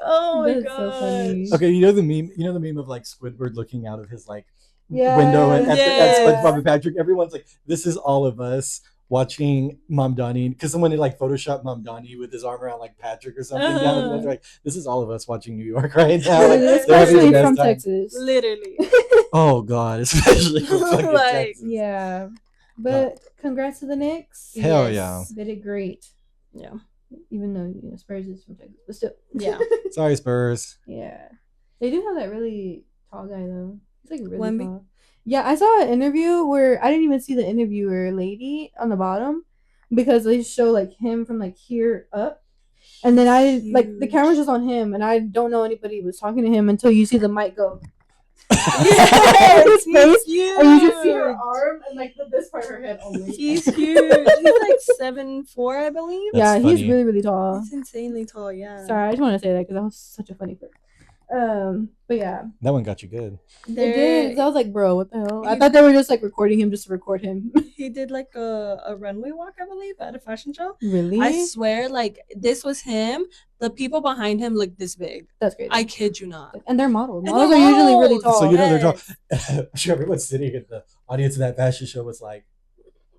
Oh my That's so funny. gosh. Okay, you know the meme. You know the meme of like Squidward looking out of his like Yeah. window at Yes. SpongeBob and Patrick. Everyone's like, "This is all of us watching Mamdani." Because someone they like Photoshop Mamdani with his arm around like Patrick or something down, and they're like, "This is all of us watching New York right now." Like, they're having the Especially best from time. Texas. Literally. Oh God, especially from fucking Like, Texas. Yeah. But congrats to the Knicks. Hell Yes. They did great. Yeah. Even though Spurs is from Texas, but still. Yeah. Sorry, Spurs. Yeah. They do have that really tall guy though. He's like really Wemby? tall. Yeah, I saw an interview where I didn't even see the interviewer lady on the bottom because they show like him from like here up. And then I like the camera's just on him and I don't know anybody was talking to him until you see the mic go. Yes, His face, huge. and you just see her arm and like this part of her head only. He's huge. He's like 7'4", I believe. That's Yeah, he's funny. really, really tall. He's insanely tall. Yeah. Sorry, I just want to say that because that was such a funny clip. But yeah, That one got you good. it did. I was like, bro, what the hell? I He- thought they were just like recording him just to record him. He did like a runway walk, I believe, at a fashion show. Really? I swear, like this was him. The people behind him looked this big. That's crazy. I kid you not. And they're models. And Models they're are usually really models. tall. So you know they're tall. Yes. I'm sure everyone sitting in the audience of that fashion show was like,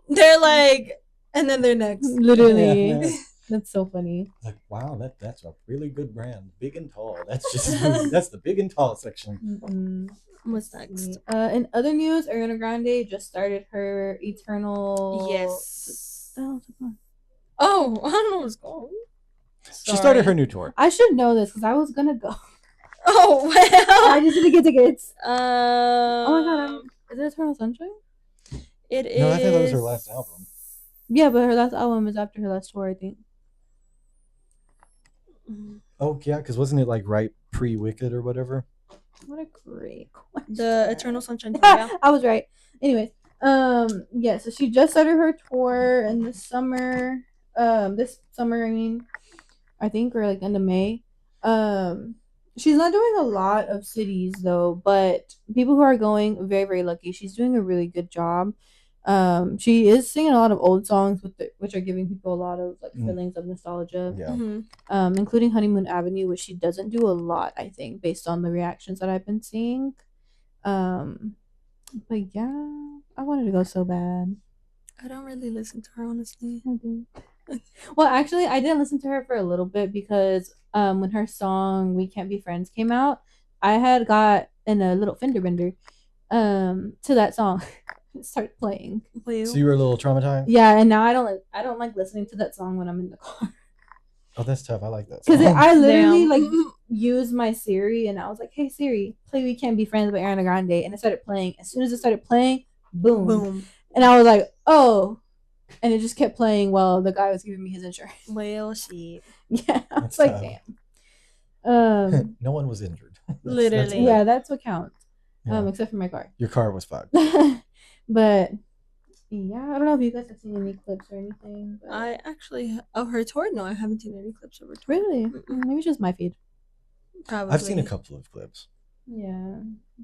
They're like, and then they're next. Literally. Yeah. That's so funny. Like, wow, that's a really good brand, big and tall. That's just that's the big and tall section. Mm-mm. What's next? In other news, Ariana Grande just started her Eternal. Yes. Oh, Oh, I don't know what's going on. She started her new tour. I should know this because I was gonna go. Oh I well. just didn't get tickets. Oh Oh my god, is it Eternal Sunshine? It is. No, I think that was her last album. Yeah, but her last album is after her last tour, I think. Oh yeah, because wasn't it like right pre-Wicked or whatever? What a great question. The Eternal Sunshine tour. Yeah. I was right. Anyways, yeah, so she just started her tour in the summer. This summer, I think, or like end of May. She's not doing a lot of cities though, but people who are going, very, very lucky. She's doing a really good job. She is singing a lot of old songs which are giving people a lot of like feelings of nostalgia. Yeah. Mm-hmm. Including Honeymoon Avenue, which she doesn't do a lot, I think, based on the reactions that I've been seeing. But yeah, I wanted to go so bad. I don't really listen to her, honestly. I do. Well, actually, I didn't listen to her for a little bit because when her song "We Can't Be Friends" came out, I had got in a little fender bender to that song. It started playing. So you were a little traumatized? Yeah, and now I don't like listening to that song when I'm in the car. Oh, that's tough. I like that. Because Song. I literally Damn. like used my Siri and I was like, "Hey Siri, play We Can't Be Friends" by Ariana Grande, and it started playing. As soon as it started playing, boom. Boom. And I was like, "Oh," and it just kept playing while the guy was giving me his insurance. Well, shit. Yeah, I was That's like, tough. "Damn." No one was injured. Literally. good. Yeah, that's what counts. Yeah. Except for my car. Your car was fucked. But yeah, I don't know if you guys have seen any clips or anything. But... I actually of her tour. No, I haven't seen any clips of her tour. Really? Mm-mm. Maybe it's just my feed. Probably. I've seen a couple of clips. Yeah,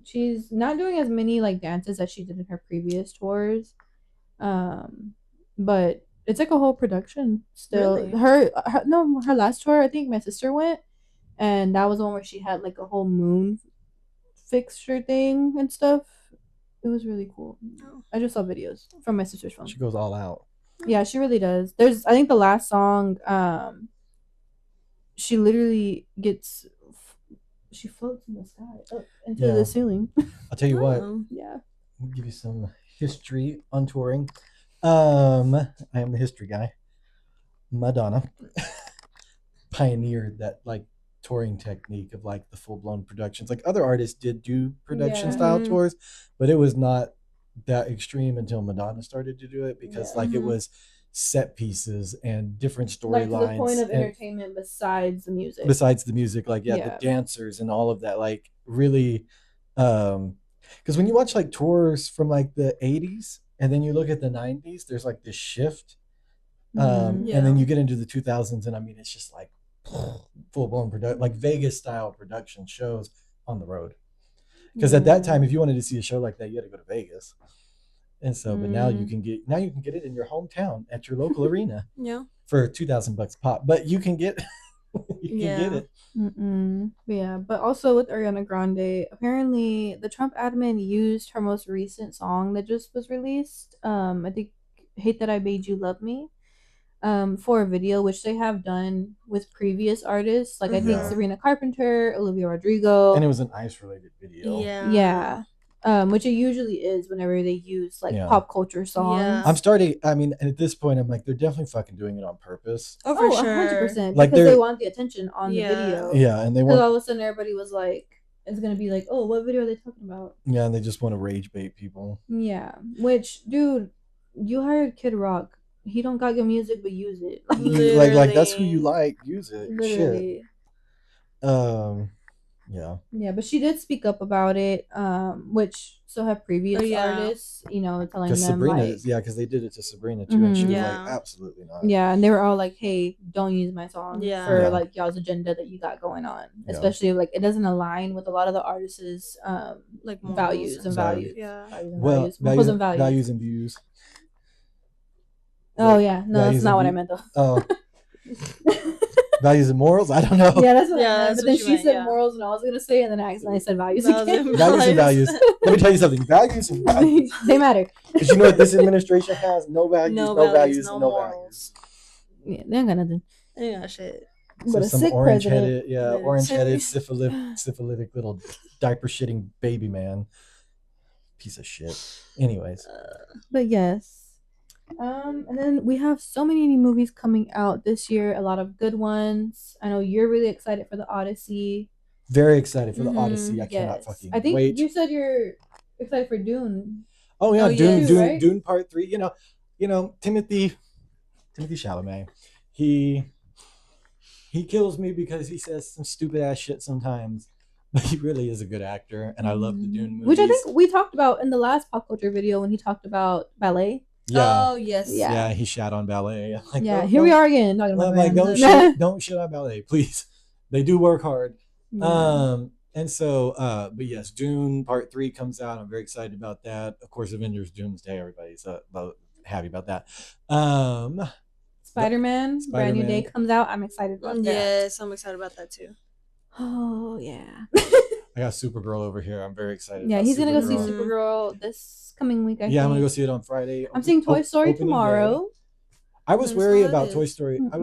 she's not doing as many like dances as she did in her previous tours, but it's like a whole production still. Really? Her last tour, I think my sister went, and that was the one where she had like a whole moon fixture thing and stuff. It was really cool. Oh. I just saw videos from my sister's phone. She goes all out. Yeah, she really does. I think the last song, she literally she floats in the sky up into Yeah. the ceiling. I'll tell you what. Oh. Yeah. We'll give you some history on touring. I am the history guy. Madonna pioneered that like touring technique of like the full-blown productions. Like other artists did do production Yeah. style Mhm. tours, but it was not that extreme until Madonna started to do it because Yeah. like it Mhm. was set pieces and different Like to the storylines point of and entertainment besides the music. besides the music, like Yeah. the dancers and all of that, like really because when you watch like tours from like the 80s and then you look at the 90s, there's like this shift. Mhm. Yeah. And then you get into the 2000s and I mean it's just like full blown production, like Vegas style production shows on the road. Because at that time, if you wanted to see a show like that, you had to go to Vegas. And so, but now you can get it in your hometown at your local arena. Yeah. For $2,000 pop, but you can get you can get it. Yeah, but also with Ariana Grande, apparently the Trump admin used her most recent song that just was released. I think "Hate That I Made You Love Me," for a video, which they have done with previous artists, like I think Yeah. Sabrina Carpenter, Olivia Rodrigo, And it was an ice related video. Yeah. Which it usually is whenever they use like Yeah. pop culture songs. Yeah. I'm starting. I mean, at this point, I'm like, they're definitely fucking doing it on purpose. Oh, for sure. 100%. Like, Because they want the attention on the video. Yeah, and they Because want. all of a sudden everybody was like, it's gonna be like, oh, what video are they talking about? Yeah, and they just want to rage bait people. Yeah. Which, dude, you hired Kid Rock. He don't got good music, but use it. Like that's who you like. Use it. Literally. Shit. Yeah. Yeah, but she did speak up about it, which so have previous artists, you know, telling them Sabrina, like, because they did it to Sabrina too, and she was like, absolutely not. Yeah, and they were all like, hey, don't use my song for like y'all's agenda that you got going on, especially like it doesn't align with a lot of the artists' like values and values. Yeah. Values and views. Oh yeah, no, that's not what I meant though. Oh. Values and morals? I don't know. Yeah, that's what I meant. But then she said morals, and I was gonna say, and then I accidentally said values again. Values and values. Let me tell you something. Values and values. They matter. Because you know what this administration has? No values, no values, no morals. Yeah, they ain't got nothing. They ain't got shit. But a sick orange-headed, orange-headed, syphilitic little diaper-shitting baby man. Piece of shit. Anyways. But yes. And then we have so many movies coming out this year, a lot of good ones. I know you're really excited for the Odyssey. Very excited for the Odyssey. I cannot fucking wait. I think you said you're excited for Dune. Oh yeah, Dune Part 3. You know, Timothy Chalamet. He kills me because he says some stupid ass shit sometimes. But he really is a good actor, and I love the Dune movies. Which I think we talked about in the last pop culture video when he talked about ballet. Yeah. Oh yes. Yeah, he shat on ballet. Like, here we are again talking about. Like, don't shit on ballet, please. They do work hard. Yeah. And so, but yes, Dune Part 3 comes out. I'm very excited about that. Of course, Avengers Doomsday. Everybody's happy about that. Spider-Man, Brand New Day comes out. I'm excited about that. Yes, I'm excited about that too. Oh yeah. I got Supergirl over here. I'm very excited. Yeah, he's gonna go see Supergirl this coming week. I think. I'm gonna go see it on Friday. I'm seeing Toy Story tomorrow. I was wary about Toy Story. I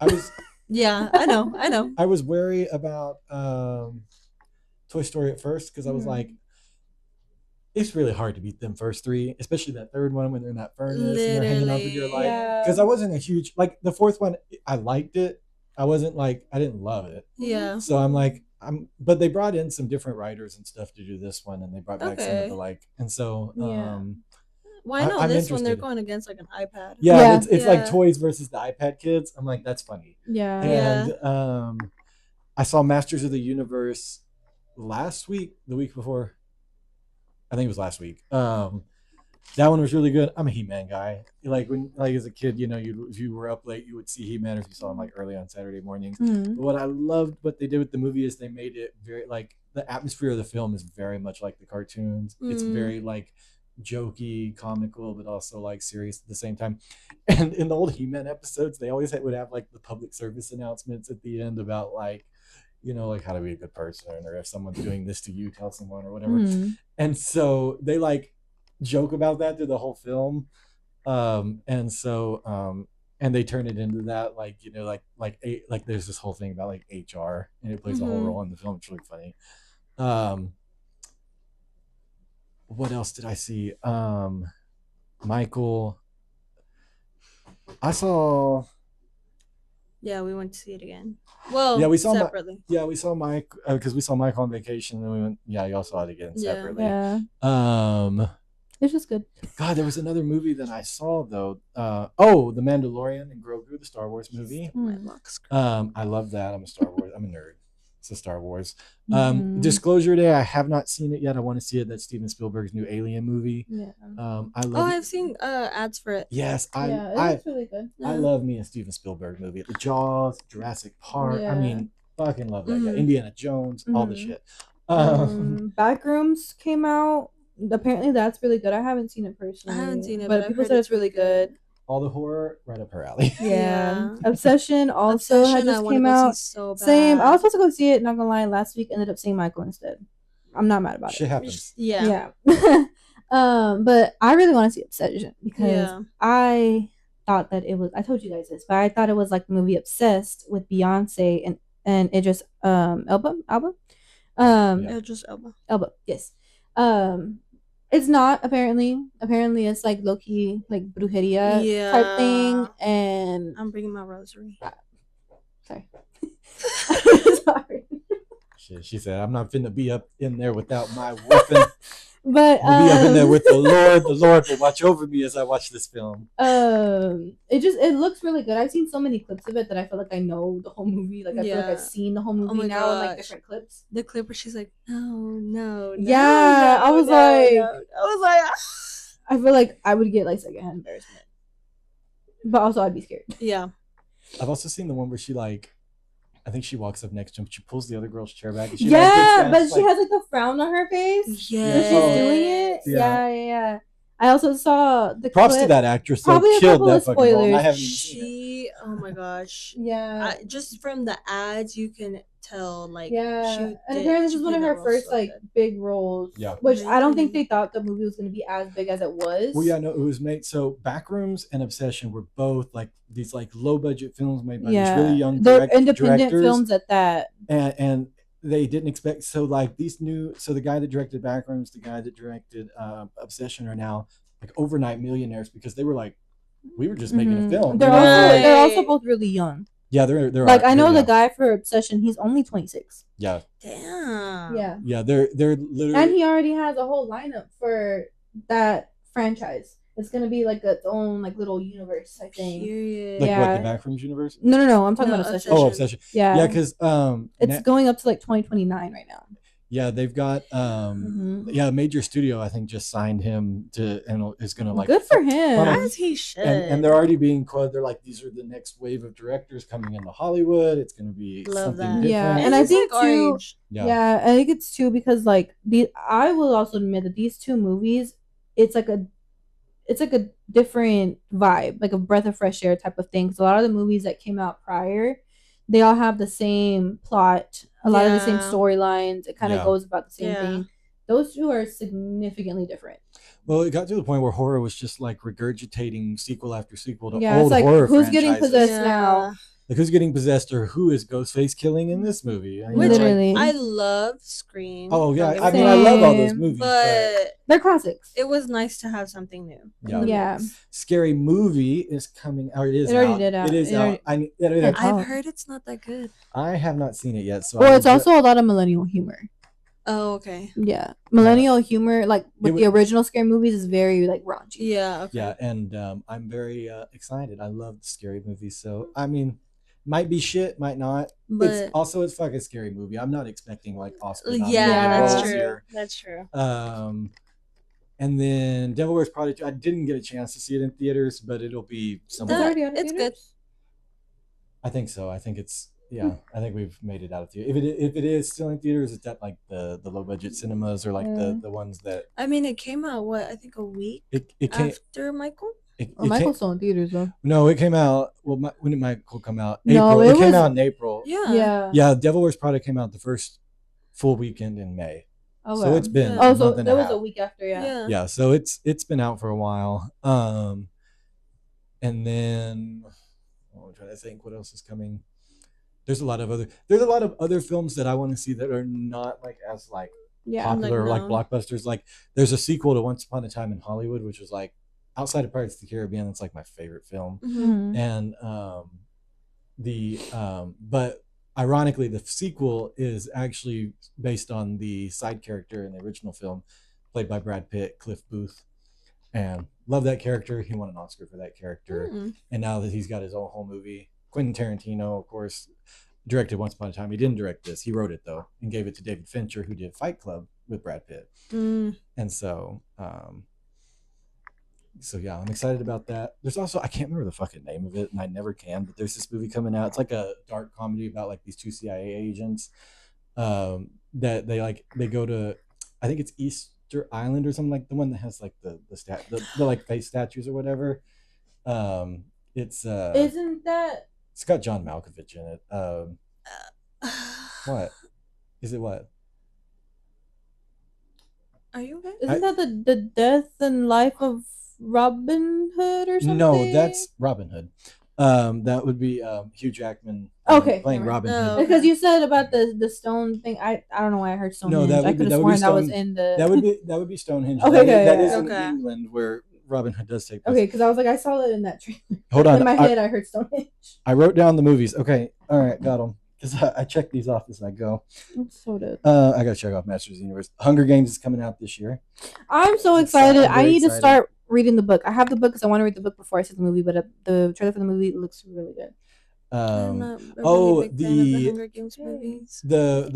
was. Yeah, I know. I was wary about Toy Story at first because I was like, it's really hard to beat them first three, especially that third one when they're in that furnace and they're hanging out for dear life. Because I wasn't a huge the fourth one. I liked it. I wasn't I didn't love it. Yeah. So I'm like, but they brought in some different writers and stuff to do this one, and they brought back some of the and so Well, I know this one they're going against an iPad. Yeah, it's like toys versus the iPad kids. I'm like, that's funny. Yeah. And I saw Masters of the Universe the week before. I think it was last week. That one was really good. I'm a He-Man guy. When as a kid, if you were up late, you would see He-Man, or if you saw him early on Saturday mornings. Mm-hmm. But what I loved what they did with the movie is they made it very the atmosphere of the film is very much like the cartoons. Mm-hmm. It's very jokey, comical, but also serious at the same time. And in the old He-Man episodes, they always would have the public service announcements at the end about how to be a good person, or if someone's doing this to you, tell someone, or whatever. Mm-hmm. And so they joke about that through the whole film, and they turn it into that there's this whole thing about HR, and it plays a whole role in the film. It's really funny. What else did I see? Michael, I saw. Yeah, we went to see it again. Well, yeah, we saw separately. We saw Mike because we saw Mike on vacation, and then we went. Yeah, y'all saw it again separately. Yeah. It's just good. God, there was another movie that I saw though. The Mandalorian and Grogu, the Star Wars movie. I love that. I'm a nerd. It's a Star Wars. Disclosure Day, I have not seen it yet. I want to see it. That's Steven Spielberg's new Alien movie. Yeah. I've seen ads for it. Yes, it's really good. I love me a Steven Spielberg movie. The Jaws, Jurassic Park. I mean, fucking love that guy. Indiana Jones, all the shit. Backrooms came out. Apparently, that's really good. I haven't seen it personally. I haven't seen it, but but I've people heard said it's it's really good. all the horror right up her alley. Yeah. Yeah. Obsession also had Obsession, I just want to came go see out. so bad. Same. I was supposed to go see it. Not gonna lie, last week ended up seeing Michael instead. I'm not mad about Shit it. happens. Yeah. Yeah. But I really want to see Obsession because Yeah. I thought that it was. I told you guys this, but I thought it was like the movie Obsessed with Beyonce and Idris Elba. Yeah. Just Elba. Elba. Yes. It's not apparently. Apparently, it's like low key like brujeria type thing, and I'm bringing my rosary. sorry. Sorry. She said, "I'm not finna be up in there without my weapon. But I'll be up in there with the Lord. The Lord will watch over me as I watch this film." It looks really good. I've seen so many clips of it that I feel like I know the whole movie. Like I feel like I've seen the whole movie my now in like gosh. different clips. The clip where she's like, no. Yeah, I was like, ah. I feel like I would get like secondhand embarrassment, but also I'd be scared. Yeah. I've also seen the one where she like, I think she walks up next to him. She pulls the other girl's chair back. And she but she has like the frown on her face. Yeah. When she's doing it. Yeah. I also saw the props clip. to that actress. Probably a killed couple that of fucking role. And I spoilers. haven't even seen it. Oh my gosh. Yeah. Just from the ads, you can tell like. And apparently this is one of her first like big roles. Yeah. Which I don't think they thought the movie was going to be as big as it was. Well, yeah, no, it was made. So Backrooms and Obsession were both like these like low budget films made by these really young They're independent directors, films at that. And they didn't expect. So like these new. So the guy that directed Backrooms, the guy that directed Obsession are now like overnight millionaires because they were like, we were just making a film. They're also both really young. Yeah, they're like I know the guy for Obsession. He's only 26. Yeah. Damn. Yeah, they're literally. And he already has a whole lineup for that franchise. It's gonna be like its own like little universe, I think. Period. Like what, the Backrooms universe? No. I'm talking about Obsession. Oh, Obsession. Yeah, because it's going up to like 2029 right now. Yeah, they've got a major studio I think just signed him to and is gonna like good for him. As he should. And they're already being quoted. They're like, these are the next wave of directors coming into Hollywood. It's gonna be something different. Yeah, and I think too. Yeah, I think it's too because like I will also admit that these two movies, it's like a different vibe, like a breath of fresh air type of thing. Because a lot of the movies that came out prior, they all have the same plot, a lot of the same storylines. It kind of goes about the same thing. Those two are significantly different. Well, it got to the point where horror was just like regurgitating sequel after sequel to old it's like, horror who's franchises. Getting possessed now? Like who's getting possessed or who is Ghostface killing in this movie? Literally. I love Scream. Oh yeah, I mean I love all those movies, but they're classics. It was nice to have something new. Yeah. Scary Movie is coming out. It already did out. It is out. I've heard it's not that good. I have not seen it yet. So well, it's also a lot of millennial humor. Oh, okay. Yeah, millennial humor, like with the original Scary Movies, is very like raunchy. Yeah. Okay. Yeah, and I'm very excited. I love the Scary Movies, so I mean, might be shit, might not. But it's fucking Scary Movie. I'm not expecting like Oscar. Yeah, that's true. Here. That's true. And then Devil Wears Prada 2. I didn't get a chance to see it in theaters, but it'll be somewhere. It's good. I think so. I think it's. Yeah, I think we've made it out of theater. If it is still in theaters, it's at like the low budget cinemas or like the ones that. I mean, it came out a week after Michael. Michael's still in theaters though. No, it came out. Well, when did Michael come out? April. It came out in April. Yeah. Devil Wears Prada came out the first full weekend in May. Oh, so it's been. Oh, so that was a week after. Yeah. So it's been out for a while. And then I'm trying to think what else is coming. There's a lot of other films that I want to see that are not like as like popular like blockbusters. Like there's a sequel to Once Upon a Time in Hollywood, which was like outside of Pirates of the Caribbean. It's like my favorite film. Mm-hmm. And but ironically, the sequel is actually based on the side character in the original film, played by Brad Pitt, Cliff Booth. And love that character. He won an Oscar for that character. And now that he's got his own whole movie. Quentin Tarantino, of course, directed Once Upon a Time. He didn't direct this. He wrote it, though, and gave it to David Fincher, who did Fight Club with Brad Pitt. And so yeah, I'm excited about that. There's also, I can't remember the fucking name of it, and I never can, but there's this movie coming out. It's like a dark comedy about like these two CIA agents. that they go to, I think it's Easter Island or something, like the one that has like the like face statues or whatever. Um, it's Isn't that it's got John Malkovich in it. Uh, What is it? What Are you okay? isn't I that the death and life of Robin Hood or no, something? that's Robin Hood. That would be Hugh Jackman Okay, playing never mind. Robin Oh, Hood. Because okay. you said about the stone thing. I don't know why I heard No, Stonehenge. I could have that would be sworn that was Stone. in the. That would be Stonehenge. Okay, okay, That is yeah. in Okay. England where Robin Hood does take place. Okay, because I was like, I saw that in that trailer. Hold But in on, my head, I heard Stonehenge. I wrote down the movies. Okay, all right, got them because I check these off as I go. I'm so dead. I gotta check off Masters of the Universe. Hunger Games is coming out this year. I'm so I'm excited. I very need to excited. start reading the book. I have the book because I want to read the book before I see the movie, but the trailer for the movie looks really good. I'm not a Oh, really big fan of the Hunger Games movies. the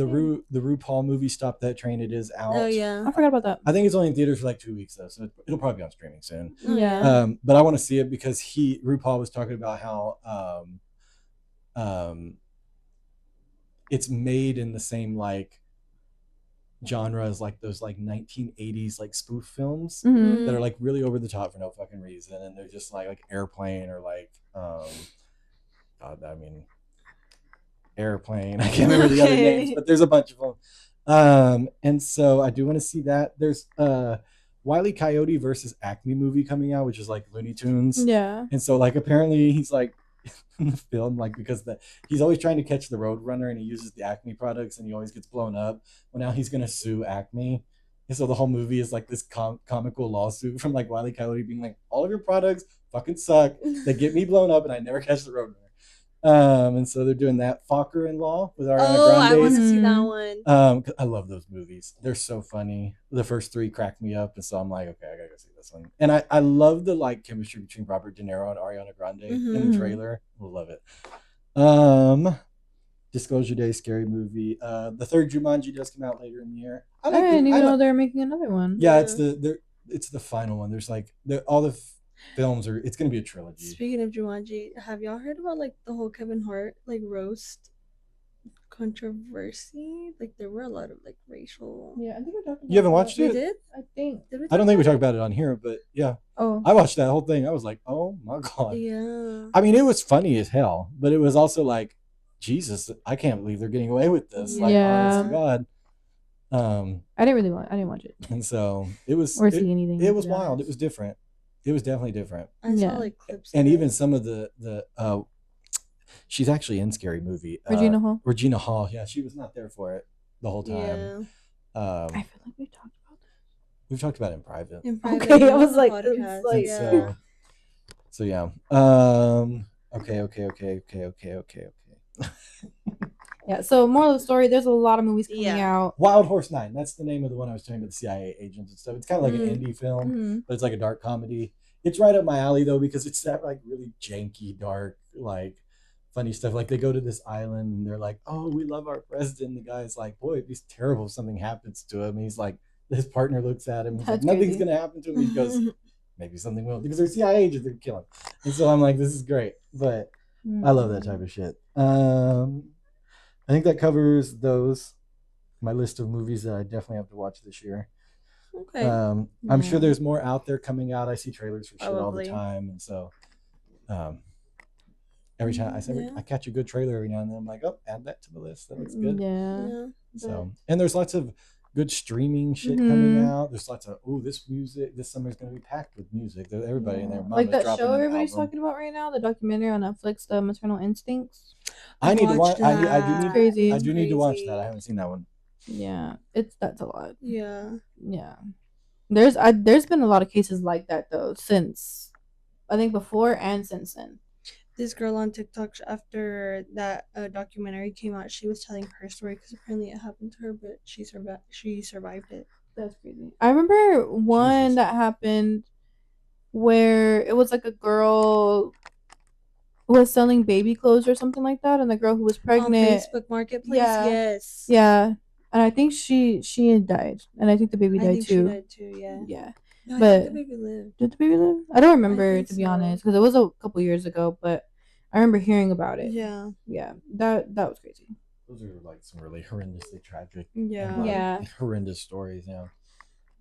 RuPaul movie Stop That Train. It is out. Oh yeah. I forgot about that. I think it's only in theaters for like 2 weeks though, so it'll probably be on streaming soon. Oh, Yeah. But I want to see it because RuPaul was talking about how it's made in the same like genre as like those like 1980s like spoof films Mhm. that are like really over the top for no fucking reason, and they're just like Airplane or like God, I mean Airplane. I can't remember the other names, but there's a bunch of them. And so I do want to see that. There's Wile E. Coyote versus Acme movie coming out, which is like Looney Tunes. Yeah. And so like apparently he's like in the film, like because he's always trying to catch the Roadrunner and he uses the Acme products and he always gets blown up. Well, now he's gonna sue Acme. And so the whole movie is like this comical lawsuit from like Wile E. Coyote being like, all of your products fucking suck. They get me blown up and I never catch the Roadrunner. And so they're doing that. Fokker in Law with Ariana Oh, I want Grande. to see that Mhm. one. 'Cause I love those movies. They're so funny. The first three cracked me up, and so I'm like, okay, I gotta go see this one. And I love the like chemistry between Robert De Niro and Ariana Grande in Mhm. the trailer. I love it. Disclosure Day, scary movie. The third Jumanji does come out later in the year. I didn't even know they were making another one. Yeah, it's the final one. There's like all the films are. It's gonna be a trilogy. Speaking of Jumanji, have y'all heard about like the whole Kevin Hart like roast controversy? Like there were a lot of like racial. Yeah, I think we're talking about You haven't watched We it? did. I think. I don't think we talked about it on here, but yeah, Oh. I watched that whole thing. I was like, oh my god. Yeah. I mean, it was funny as hell, but it was also like, Jesus, I can't believe they're getting away with this. Like, honest to God. I didn't watch it. And so it was. Or see anything. It was wild. It was different. It was definitely different. I saw like clips. And of even it. some of the she's actually in Scary Movie. Regina Hall. Regina Hall. Yeah, she was not there for it the whole time. Yeah. I feel like we talked about this. We've talked about it in private. Okay, I was like, podcast, like yeah. So yeah. Okay. Yeah, so moral of the story, there's a lot of movies coming out. Wild Horse 9. That's the name of the one I was talking about, the CIA agents and stuff. It's kind of like an indie film, Mhm. but it's like a dark comedy. It's right up my alley though, because it's that like really janky, dark, like funny stuff. Like they go to this island and they're like, "Oh, we love our president." The guy's like, "Boy, it'd be terrible if something happens to him." And he's like, his partner looks at him. He's like, That's "Nothing's crazy. gonna happen to him." He goes, "Maybe something will," because they're CIA agents. They're killing. And so I'm like, "This is great," but I love that type of shit. I think that covers those. My list of movies that I definitely have to watch this year. Okay. I'm sure there's more out there coming out. I see trailers for shit all the Probably. time, and so every time I catch a good trailer every now and then, I'm like, oh, add that to the list. That looks good. Yeah. So, and there's lots of good streaming shit coming out. There's lots of this music. This summer's gonna be packed with music. Everybody in there, like that show everybody's talking about right now, the documentary on Netflix, The Maternal Instincts. I need to watch. I It's crazy. do need to watch that. I haven't seen that one. Yeah, that's a lot. Yeah. There's been a lot of cases like that though since, I think before and since then. This girl on TikTok, after that documentary came out, she was telling her story because apparently it happened to her, but she survived it. That's crazy. I remember one that happened where it was like a girl who was selling baby clothes or something like that, and the girl who was pregnant on Facebook Marketplace. Yes. Yeah. And I think she had died, and I think the baby died too. She died too. Yeah. Yeah. No, But I think the baby lived. did the baby live? I don't remember, to be so. honest, because it was a couple years ago. But I remember hearing about it. Yeah. Yeah. That was crazy. those are like some really horrendously tragic Yeah. and like Yeah. horrendous stories. Yeah.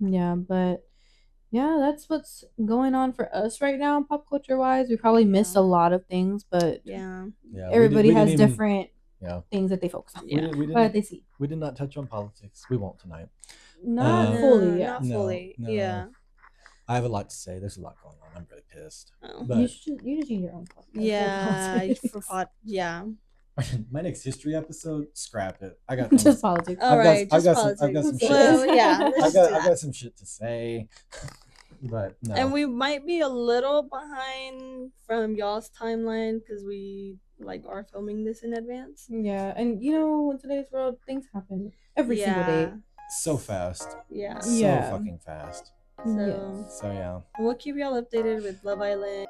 Yeah, but yeah, that's what's going on for us right now, pop culture wise. We probably missed a lot of things, but Yeah. Yeah. everybody We didn't has even. different Yeah. things that they focus on. Yeah. We What didn't. they see. We did not touch on politics. We won't tonight. Not Um, fully, No, yeah. not no, fully. no. Yeah. I have a lot to say. There's a lot going on. I'm really pissed. Oh. You But should you just need your own podcast. Yeah. For politics. Yeah. my next history episode, scrap it. I got Just things. politics. All right. I've Just got politics. some. I've got some shit. Well, yeah. Let's just do I've that. got some shit to say. But no. And we might be a little behind from y'all's timeline because we like are filming this in advance. Yeah, and you know, in today's world, things happen every single day. So fast. Yeah. So Yeah. fucking fast. So Yes. So yeah. we'll keep y'all updated with Love Island.